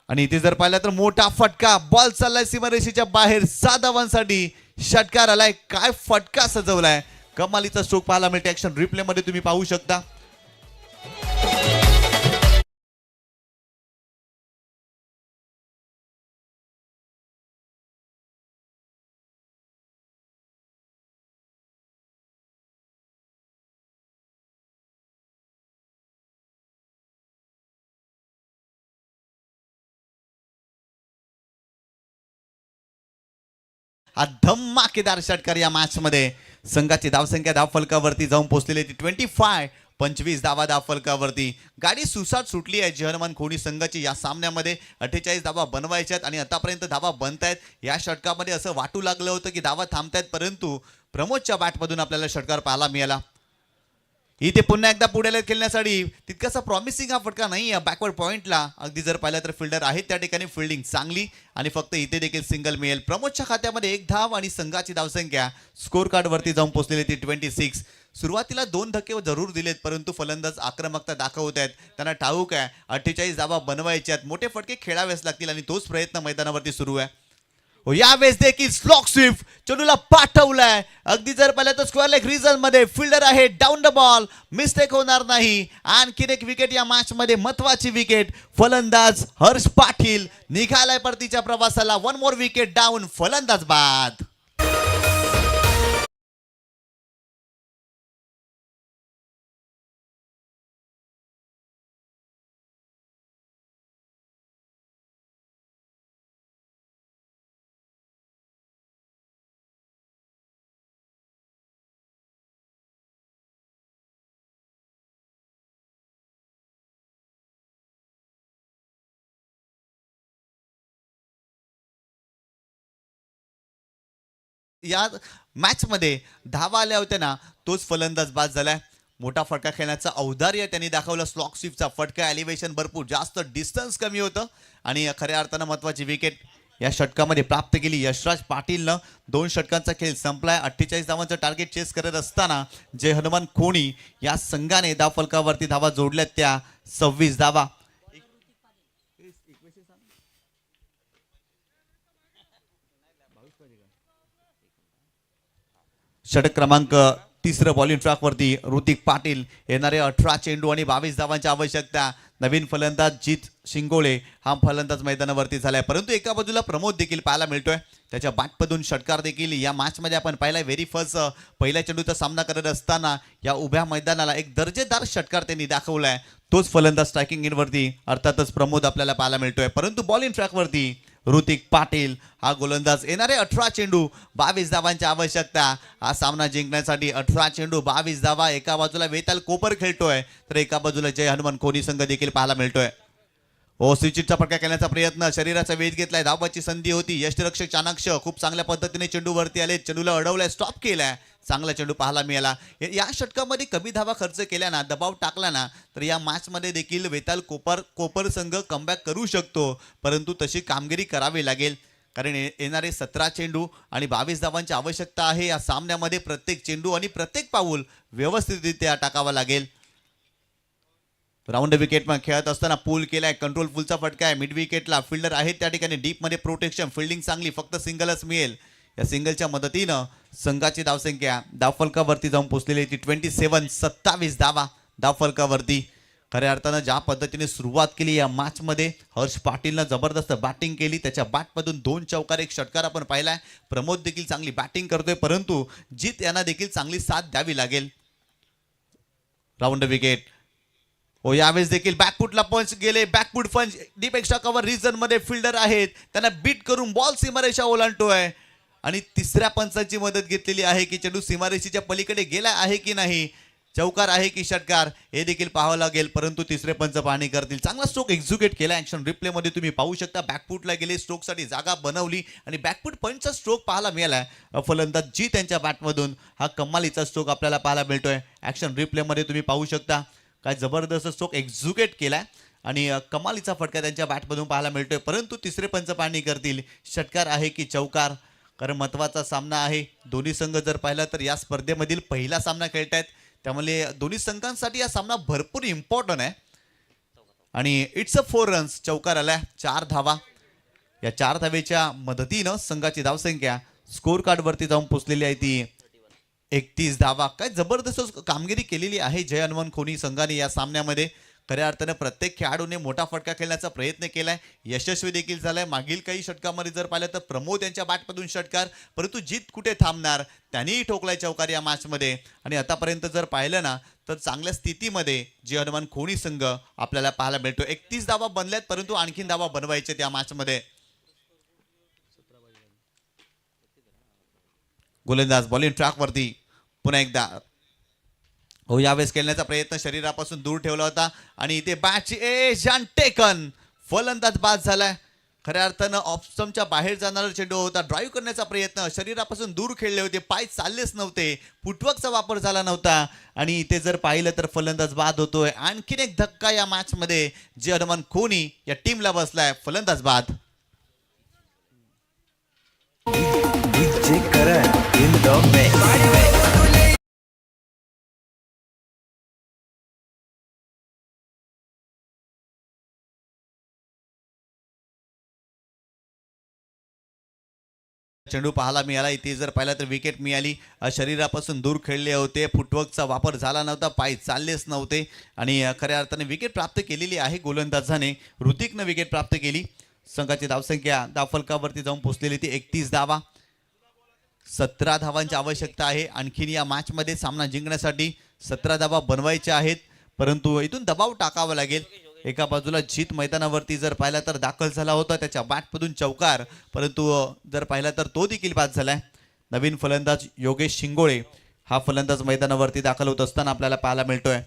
आणि इथे जर पाहिलं तर मोठा फटका, बॉल चाललाय सीमारेषेच्या बाहेर, 7 धावांसाठी षटकार आलाय. काय फटका सजवलाय, कमालीचा स्ट्रोक पाहायला मिळते. ऍक्शन रिप्ले मध्ये तुम्ही पाहू शकता. हा धमाकेदार षटकार या मॅच मध्ये. संघाची धावसंख्या धावफलकावरती जाऊन पोहोचलेली ती 25 धावा धावफलकावरती. गाडी सुसाट सुटली आहे जी हनुमान खोनी संघाची. या सामन्यामध्ये 48 धावा बनवायच्यात आणि आतापर्यंत धावा बनतायत. या षटकामध्ये असं वाटू लागलं होतं की धावा थांबतायत, परंतु प्रमोदच्या बॅटमधून आपल्याला षटकार पाहायला मिळाला. इथे पुन्हा एकदा पुढे खेळण्यासाठी तितकासा प्रॉमिसिंग हा फटका नाही आहे बॅकवर्ड पॉइंटला. अगदी जर पाहिलं तर फिल्डर आहेत त्या ठिकाणी, फिल्डिंग चांगली, आणि फक्त इथे देखील सिंगल मिळेल. प्रमोदच्या खात्यामध्ये 1 धाव आणि संघाची धावसंख्या स्कोर कार्ड वरती जाऊन पोहोचलेली ती 26. सुरुवातीला 2 धक्के जरूर दिलेत, परंतु फलंदाज आक्रमकता दाखवत आहेत. त्यांना ठाऊक आहे 48 धावा बनवायच्यात, मोठे फटके खेळावेच लागतील, आणि तोच प्रयत्न मैदानावरती सुरू आहे. हो यावेळेस देखील स्लॉक स्विफ्ट चेंडूला पाठवलाय. अगदी जर पाहिलं तर स्क्वेअर लेग रिजन मध्ये फिल्डर आहे डाऊन द बॉल, मिस्टेक होणार नाही. आणखीन एक विकेट या मॅच मध्ये, महत्वाची विकेट. फलंदाज हर्ष पाटील निघालाय परतीच्या प्रवासाला. वन मोर विकेट डाऊन, फलंदाज बाद. या मॅच मध्ये धावा आल्या होत्या ना, तोच फलंदाज बाद झालाय. मोठा फटका खेळण्याचा औदार्य त्यांनी दाखवलं. स्लॉक स्विफ्टचा फटका, एलिव्हेशन भरपूर, जास्त डिस्टन्स कमी होतं आणि खऱ्या अर्थानं महत्वाची विकेट या षटकामध्ये प्राप्त केली यशराज पाटीलनं. 2 षटकांचा खेळ संपलाय. 48 धावांचं टार्गेट चेस करत असताना जय हनुमान खोणी या संघाने धावफलकावरती धावा जोडल्यात, त्या 26 धावा. षटक क्रमांक 3 बॉलिंग ट्रॅकवरती ऋतिक पाटील. येणारे 18 चेंडू आणि 22 धावांची आवश्यकता. नवीन फलंदाज जीत शिंगोळे हा फलंदाज मैदानावरती झालाय. परंतु एका बाजूला प्रमोद देखील पाहायला मिळतोय. त्याच्या बॅटमधून षटकार देखील या मॅचमध्ये आपण पाहिलाय. व्हेरी फर्स्ट पहिल्या चेंडूचा सामना करत असताना या उभ्या मैदानाला एक दर्जेदार षटकार त्यांनी दाखवलाय. तोच फलंदाज स्ट्रायकिंग इनवरती अर्थातच प्रमोद आपल्याला पाहायला मिळतोय. परंतु बॉलिंग ट्रॅकवरती ऋतिक पाटील हा गोलंदाज. येणारे 18 चेंडू 22 धावांची आवश्यकता. हा सामना जिंकण्यासाठी 18 चेंडू 22 धावा. एका बाजूला वेताल कोपर खेळतोय तर एका बाजूला जय हनुमान खोनी संघ देखील पाहायला मिळतोय. ओ स्विचिटचा फटका खेळण्याचा प्रयत्न, शरीराचा वेध घेतलाय. धावाची संधी होती. यष्टिरक्षक चाणाक्ष खूप चांगल्या पद्धतीने चेंडू वरती आले, चेंडूला अडवलाय, स्टॉप केलाय. चांगला चेंडू पाहायला मिळाला. या षटकामध्ये कमी धावा खर्च केल्या ना, दबाव टाकला ना, तर या मॅचमध्ये देखील वेताल कोपर संघ कमबॅक करू शकतो. परंतु तशी कामगिरी करावी लागेल, कारण येणारे 17 चेंडू आणि 22 धावांची आवश्यकता आहे. या सामन्यामध्ये प्रत्येक चेंडू आणि प्रत्येक पाऊल व्यवस्थितरित्या टाकावा लागेल. राऊंड विकेट मग खेळत असताना पूल केलाय, कंट्रोल फुलचा फटका आहे. मिड विकेटला फिल्डर आहेत त्या ठिकाणी, डीप मध्ये प्रोटेक्शन, फिल्डिंग चांगली, फक्त सिंगलच मिळेल. या सिंगलच्या मदतीनं संघाची धावसंख्या धावफलकावरती जाऊन पोहोचलेली ती 27 धावा धावफलकावरती. खऱ्या अर्थानं ज्या पद्धतीने सुरुवात केली या मॅच मध्ये हर्ष पाटीलनं जबरदस्त बॅटिंग केली. त्याच्या बॅटमधून 2 चौकार 1 षटकार आपण पाहिलाय. प्रमोद देखील चांगली बॅटिंग करतोय, परंतु जीत यांना देखील चांगली साथ द्यावी लागेल. Round wicket. हो यावेळेस देखील बॅकफुटला पंच गेले. बॅकफुट पंच, डीप एक्स्ट्रा कव्हर रिजन मध्ये फिल्डर आहेत, त्यांना बीट करून बॉल सीमारेषा ओलांडतोय आणि तिसऱ्या पंचांची मदत घेतलेली आहे की चेंडू सीमारेषेच्या पलीकडे गेला आहे की नाही, चौकार आहे की षटकार, हे देखील पाहावं लागेल. परंतु तिसरे पंच पाहणी करतील. चांगला स्ट्रोक एक्झिक्यूट केला. ऍक्शन रिप्ले मध्ये तुम्ही पाहू शकता. बॅकफुटला गेले, स्ट्रोकसाठी जागा बनवली आणि बॅकफुट पंचचा स्ट्रोक पाहायला मिळाला. फलंदाज जी त्यांच्या बॅटमधून हा कमालीचा स्ट्रोक आपल्याला पाहायला मिळतोय. ऍक्शन रिप्ले मध्ये तुम्ही पाहू शकता काय जबरदस्त स्ट्रोक एक्झिक्यूट केलाय आणि कमालीचा फटका त्यांच्या बॅटमधून पाहायला मिळतोय. परंतु तिसरे पंच पाहणी करतील षटकार आहे की चौकार, कारण महत्वाचा सामना आहे. दोन्ही संघ जर पाहिला तर या स्पर्धेमधील पहिला सामना खेळतायत, त्यामुळे दोन्ही संघांसाठी हा सामना भरपूर इम्पॉर्टंट आहे. आणि इट्स अ 4 रन्स, चौकार आलाय, 4 धावा. या 4 धावेच्या मदतीनं संघाची धावसंख्या स्कोर कार्ड वरती जाऊन पोहोचलेली आहे ती 31 धावा. काय जबरदस्त कामगिरी केलेली आहे जय हनुमान खोनी संघाने या सामन्यामध्ये. खऱ्या अर्थाने प्रत्येक खेळाडूने मोठा फटका खेळण्याचा प्रयत्न केलाय, यशस्वी देखील झालाय. मागील काही षटकामध्ये जर पाहिलं तर प्रमोद यांच्या बॅटमधून षटकार, परंतु जीत कुठे थांबणार, त्यांनीही ठोकलाय चौकार या मॅचमध्ये. आणि आतापर्यंत जर पाहिलं ना तर चांगल्या स्थितीमध्ये जय हनुमान खोनी संघ आपल्याला पाहायला मिळतो. 31 धावा बनल्यात, परंतु आणखीन धावा बनवायचे त्या मॅचमध्ये. गोलंदाज बॉलिंग ट्रॅकवरती पुन्हा एकदा. हो यावेळेस खेळण्याचा प्रयत्न शरीरापासून दूर ठेवला होता आणि इथे बॅटची एज अँड टेकन, फलंदाज बाद झालाय. खऱ्या अर्थानं ऑप्शनच्या बाहेर जाणारा चेंडू होता. ड्राईव्ह करण्याचा प्रयत्न, शरीरापासून दूर खेळले होते, पाय चाललेच नव्हते, फुटवर्कचा वापर झाला नव्हता आणि इथे जर पाहिलं तर फलंदाज बाद होतोय. आणखीन एक धक्का या मॅच मध्ये जय हनुमान खोनी या टीमला बसलाय, फलंदाज बाद. DJ Karan in the mix. चेंडू पाहायला मिळाला. इथे जर पाहिलं तर विकेट मिळाली. शरीरापासून दूर खेळले होते, फुटवर्कचा वापर झाला नव्हता, पाय चाललेच नव्हते आणि खऱ्या अर्थाने विकेट प्राप्त केलेली आहे गोलंदाजाने. ऋतिकनं विकेट प्राप्त केली. संघाची धावसंख्या धावफलकावरती जाऊन पोहोचलेली ती 31 धावा. 17 धावांची आवश्यकता आहे आणखीन या मॅचमध्ये. सामना जिंकण्यासाठी 17 धावा बनवायच्या आहेत, परंतु इथून दबाव टाकावा लागेल. एका बाजूला जीत मैदानावरती जर पाहिला तर दाखल झाला होता, त्याच्या बॅटमधून चौकार, परंतु जर पाहिला तर तो देखील बाद झालाय. नवीन फलंदाज योगेश शिंगोळे हा फलंदाज मैदानावरती दाखल होत असताना आपल्याला पाहायला मिळतोय.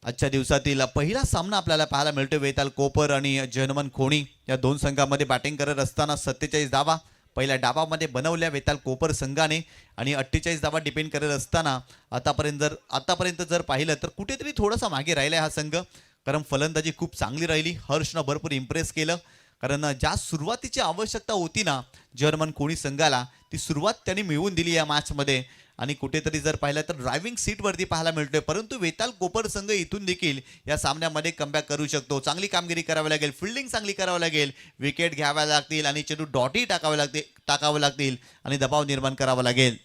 आजच्या दिवसातील पहिला सामना आपल्याला पाहायला मिळतोय. वेताल कोपर आणि जयनमन खोणी या दोन संघामध्ये बॅटिंग करत असताना 47 धावा पहिल्या डावामध्ये बनवल्या वेताल कोपर संघाने आणि 48 धावा डिपेंड करत असताना आतापर्यंत जर पाहिलं तर कुठेतरी थोडासा मागे राहिला हा संघ. कारण फलंदाजी खूप चांगली राहिली. हर्षनं भरपूर इम्प्रेस केलं. कारण ज्या सुरुवातीची आवश्यकता होती ना जर्मन कोणी संघाला, ती सुरुवात त्यांनी मिळवून दिली या मॅचमध्ये आणि कुठेतरी जर पाहिलं तर ड्रायव्हिंग सीटवरती पाहायला मिळतोय. परंतु वेताल कोपर संघ इथून देखील या सामन्यामध्ये कमबॅक करू शकतो. चांगली कामगिरी करावी लागेल, फिल्डिंग चांगली करावी लागेल, विकेट घ्याव्या लागतील आणि चेंडू डॉटही टाकावे लागतील आणि दबाव निर्माण करावा लागेल.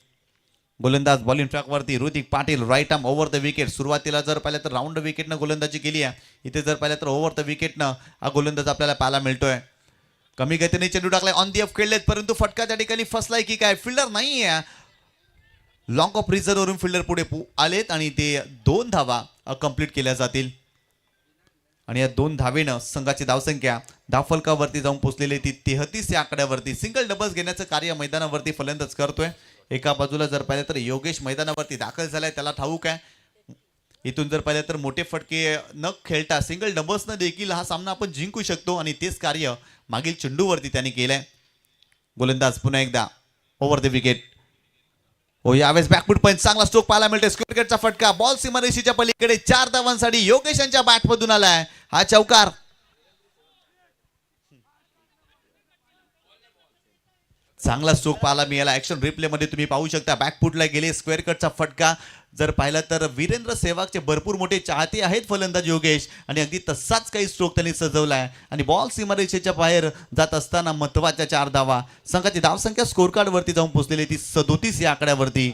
गोलंदाज बॉलिंग ट्रॅकवरती Hrithik Patil, right arm over the wicket. सुरुवातीला जर पाहिलं तर राऊंड विकेटनं गोलंदाजी केली आहे. इथे जर पाहिलं तर ओव्हर द विकेटनं हा गोलंदाज आपल्याला पाहायला मिळतोय. कमी गतीने चेंडू टाकलाय, ऑन दी ऑफ खेळलेत, परंतु फटका त्या ठिकाणी फसलाय की काय, फिल्डर नाही आहे. लॉंग ऑफ रिझर्व वरून फिल्डर पुढे आलेत आणि ते 2 धावा कंप्लीट केल्या जातील. आणि या 2 धावेनं संघाची धावसंख्या धावफलकावरती जाऊन पोहोचलेली ती 33 या आकड्यावरती. सिंगल डबल्स घेण्याचं कार्य मैदानावरती फलंदाज करतोय. एका बाजूला जर पाहिलं तर योगेश मैदानावरती दाखल झालाय, त्याला ठाऊक आहे इथून जर पाहिलं तर मोठे फटके न खेळता सिंगल डबल्सनं देखील हा सामना आपण जिंकू शकतो आणि तेच कार्य मागील चेंडूवरती त्यांनी केलंय. गोलंदाज पुन्हा एकदा ओव्हर द विकेट. हो, यावेळेस बॅकफूट पंच चांगला स्ट्रोक पाहायला मिळतोय. स्क्वेअर गेटचा फटका बॉल सीमारेषेच्या पलीकडे 4 धावांसाठी योगेश यांच्या बॅटमधून आलाय हा चौकार. चांगला स्ट्रोक पाहायला मिळाला. ऍक्शन रिप्ले मध्ये तुम्ही पाहू शकता बॅकफुटला गेले. स्क्वेअर कटचा फटका जर पाहिला तर वीरेंद्र सेहवागचे भरपूर मोठे चाहते आहेत फलंदाज योगेश आणि अगदी तसाच काही स्ट्रोक त्यांनी सजवलाय आणि बॉल सीमारेषेच्या बाहेर जात असताना महत्वाच्या 4 धावा. संघाची धावसंख्या स्कोर कार्ड वरती जाऊन पोहोचलेली ती 37 या आकड्यावरती.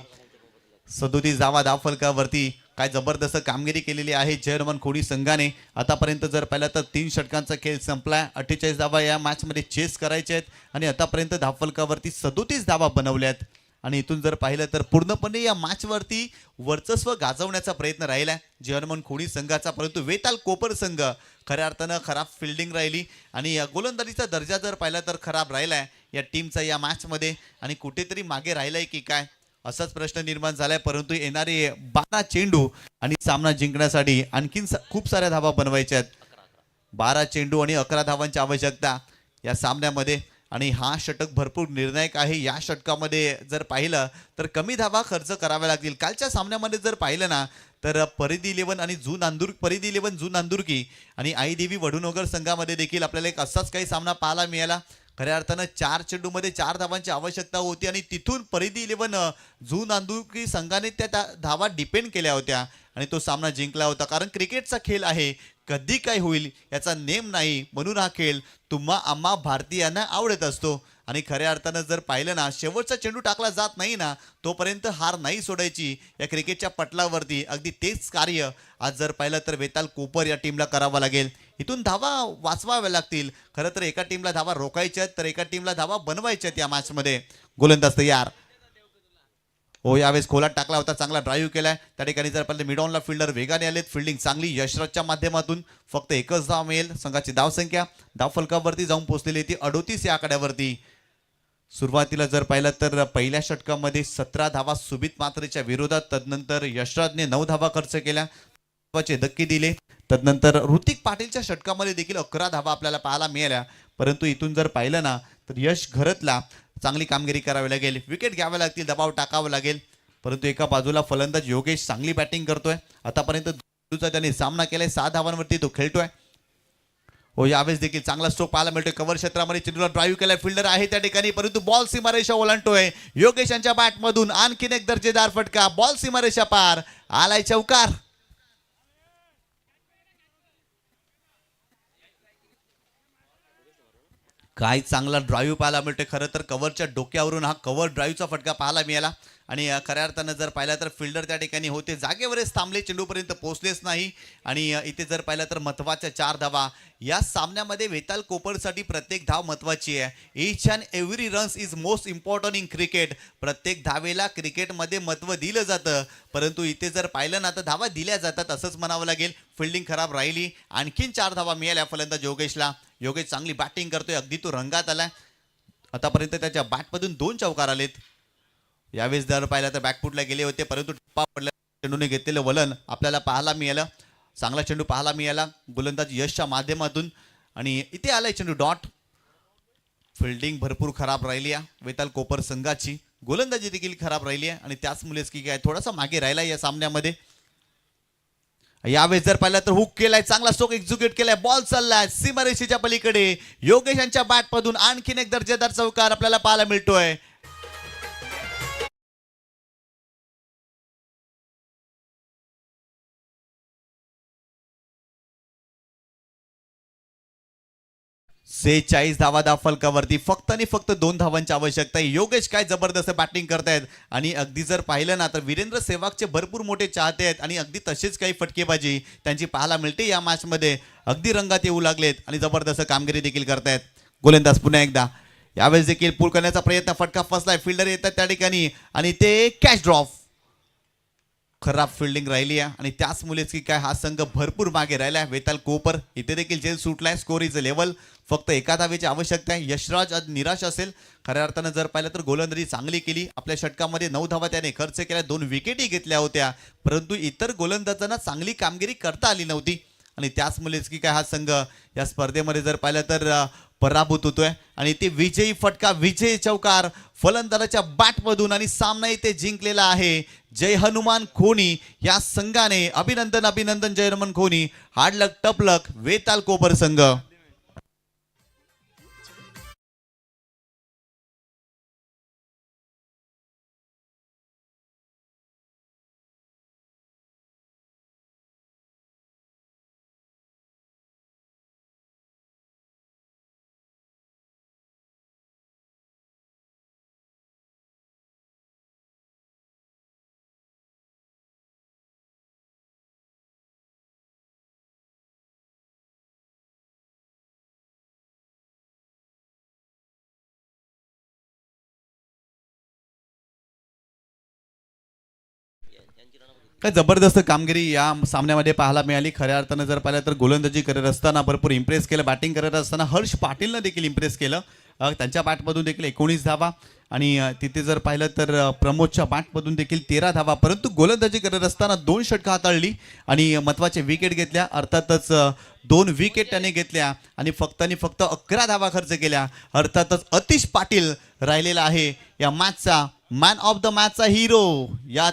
37 धावा धावफलकावरती. काय जबरदस्त कामगिरी केलेली आहे जर्मन खोडी संघाने. आतापर्यंत जर पाहिलं तर 3 षटकांचा खेळ संपलाय. 48 धावा या मॅचमध्ये चेस करायचे आहेत आणि आतापर्यंत धावफलकावरती 37 धावा बनवल्यात आणि इथून जर पाहिलं तर पूर्णपणे या मॅचवरती वर्चस्व गाजवण्याचा प्रयत्न राहिलाय जर्मन खोडी संघाचा. परंतु वेताल कोपर संघ खऱ्या अर्थानं खराब फिल्डिंग राहिली आणि गोलंदाजीचा दर्जा जर पाहिला तर खराब राहिलाय या टीमचा या मॅचमध्ये आणि कुठेतरी मागे राहिलाय की काय असाच प्रश्न निर्माण झालाय. परंतु येणारे 12 चेंडू आणि सामना जिंकण्यासाठी आणखीन खूप साऱ्या धावा बनवायच्या आहेत. 12 चेंडू आणि 11 धावांची आवश्यकता या सामन्यामध्ये आणि हा षटक भरपूर निर्णायक आहे. या षटकामध्ये जर पाहिलं तर कमी धावा खर्च कराव्या लागतील. कालच्या सामन्यामध्ये जर पाहिलं ना तर परिधी 11 आणि परिधी 11 जून नांदुर्की आणि आई देवी वडूनगर संघामध्ये देखील आपल्याला एक असाच काही सामना पाहायला मिळाला. खऱ्या अर्थानं 4 चेंडूमध्ये 4 धावांची आवश्यकता होती आणि तिथून परिधी 11 जून नांदुर्की संघाने त्या धावा डिपेंड केल्या होत्या आणि तो सामना जिंकला होता. कारण क्रिकेटचा खेळ आहे, कधी काय होईल याचा नेम नाही, म्हणून हा खेळ तुम्हा आम्हा भारतीयांना आवडत असतो. आणि खऱ्या अर्थानं जर पाहिलं ना शेवटचा चेंडू टाकला जात नाही ना तोपर्यंत हार नाही सोडायची या क्रिकेटच्या पटलावरती. अगदी तेच कार्य आज जर पाहिलं तर वेताल कोपर या टीमला करावं लागेल. इथून धावा वाचवाव्या लागतील. खरं तर एका टीमला धावा रोखायच्या आहेत तर एका टीमला धावा बनवायच्या आहेत या मॅचमध्ये. गोलंदाज तयार. हो, यावेळेस खोलात टाकला होता, चांगला ड्राईव्ह केलाय. त्या ठिकाणी जर पाहिलं मिडऑनला फिल्डर वेगाने आलेत. फिल्डिंग चांगली यशराजच्या माध्यमातून फक्त एकच धाव मिळेल. संघाची धावसंख्या धावफलकावरती जाऊन पोहोचलेली ती 38 या आकड्यावरती. सुरुवातीला जर पाहिलं तर पहिल्या षटकामध्ये 17 धावा सुमित मात्रेच्या विरोधात. तदनंतर यशराजने 9 धावा खर्च केल्या, धक्के दिले. तदनंतर ऋतिक पाटीलच्या षटकामध्ये देखील 11 धावा आपल्याला पाहायला मिळाल्या. परंतु इथून जर पाहिलं ना तर यश घरतला चांगली कामगिरी करावी लागेल, विकेट घ्यावे लागतील, दबाव टाकावा लागेल. परंतु एका बाजूला फलंदाज योगेश चांगली बॅटिंग करतोय. आतापर्यंत त्याने सामना केलाय, 6 धावांवरती तो खेळतोय. हो, यावेळेस देखील चांगला स्ट्रोक पाहायला मिळतोय. कव्हर क्षेत्रामध्ये चेंडूला ड्राईव्ह केलाय, फिल्डर आहे त्या ठिकाणी, परंतु बॉल सीमारेषा ओलांडतोय. योगेश यांच्या बॅटमधून आणखीन एक दर्जेदार फटका, बॉल सीमारेषा पार, आलाय चौकार. काय चांगला ड्राईव्ह पाहायला मिळतोय. खरं तर कव्हरच्या डोक्यावरून हा कव्हर ड्राईव्हचा फटका पाहायला मिळाला आणि खऱ्या अर्थानं जर पाहिलं तर फिल्डर त्या ठिकाणी होते, जागेवरच थांबले, चेंडूपर्यंत पोहोचलेच नाही. आणि इथे जर पाहिलं तर महत्त्वाच्या 4 धावा या सामन्यामध्ये वेताल कोपरसाठी प्रत्येक धाव महत्त्वाची आहे. Each and every runs is most important in cricket. प्रत्येक धावेला क्रिकेटमध्ये महत्त्व दिलं जातं, परंतु इथे जर पाहिलं ना तर धावा दिल्या जातात असंच म्हणावं लागेल. फिल्डिंग खराब राहिली. आणखीन 4 धावा मिळाल्या फलंदाज योगेशला. योगेश चांगली बॅटिंग करतोय, अगदी तो रंगात आलाय. आतापर्यंत त्याच्या बॅटमधून 2 चौकार आलेत. यावेळेस जर पाहिलं तर बॅकफुटला गेले होते, परंतु टप्पा पडला. चेंडूने घेतलेलं वलन आपल्याला पाहायला मिळालं. चांगला चेंडू पाहायला मिळाला गोलंदाज यशच्या माध्यमातून. आणि इथे आलाय चेंडू डॉट. फिल्डिंग भरपूर खराब राहिली आहे वेताल कोपर संघाची. गोलंदाजी देखील खराब राहिली आहे आणि त्याचमुळेच की काय थोडासा मागे राहिला या सामन्यामध्ये. यावेळेस जर पाहिलं तर हुक केलाय, चांगला स्ट्रोक एक्झिक्यूट केलाय, बॉल चाललाय सीमारेषेच्या पलीकडे. योगेश यांच्या बॅटमधून आणखीन एक दर्जेदार चौकार आपल्याला पाहायला मिळतोय. सेहेचाळीस धावा फलकावरती फक्त आणि फक्त 2 धावांची आवश्यकता आहे. योगेश काय जबरदस्त बॅटिंग करतायत आणि अगदी जर पाहिलं ना तर वीरेंद्र सेहवागचे भरपूर मोठे चाहते आहेत आणि अगदी तसेच काही फटकेबाजी त्यांची पाहायला मिळते या मॅचमध्ये. अगदी रंगात येऊ लागलेत आणि जबरदस्त कामगिरी देखील करतायत. गोलंदाज पुन्हा एकदा यावेळेस देखील पूल करण्याचा प्रयत्न, फटका फसलाय. फिल्डर येतात त्या ठिकाणी आणि ते कॅच ड्रॉप. खराब फिल्डिंग राहिली आहे आणि त्याचमुळेच की काय हा संघ भरपूर मागे राहिला आहे. वेताल कोपर इथे देखील जेल सुटलाय. Score is level. फक्त एका धावेची आवश्यकता आहे. यशराज आज निराश असेल. खऱ्या अर्थानं जर पाहिलं तर गोलंदाजी चांगली केली. आपल्या षटकामध्ये 9 धावा त्याने खर्च केल्या, 2 विकेटही घेतल्या होत्या, परंतु इतर गोलंदाजांना चांगली कामगिरी करता आली नव्हती आणि त्याचमुळेच की काय हा संघ या स्पर्धेमध्ये जर पाहिलं तर पराभूत होतोय. आणि ते विजयी फटका, विजयी चौकार फलंदाजाच्या बॅटमधून आणि सामना इथे जिंकलेला आहे जय हनुमान खोनी या संघाने. अभिनंदन अभिनंदन जय हनुमान खोनी. हार्ड लक टफ लक वेताल कोपर संघ. काय जबरदस्त कामगिरी या सामन्यामध्ये पाहायला मिळाली. खऱ्या अर्थानं जर पाहिलं तर गोलंदाजी करत असताना भरपूर इम्प्रेस केलं. बॅटिंग करत असताना हर्ष पाटीलनं देखील इम्प्रेस केलं. त्यांच्या बॅटमधून देखील 19 धावा आणि तिथे जर पाहिलं तर प्रमोदच्या बॅटमधून देखील 13 धावा. परंतु गोलंदाजी करत असताना 2 षटकं हाताळली आणि महत्त्वाचे विकेट घेतल्या. अर्थातच 2 विकेट त्याने घेतल्या आणि फक्त 11 धावा खर्च केल्या. अर्थातच अतिश पाटील राहिलेला आहे या मॅचचा मॅन ऑफ द मॅचचा हिरो. या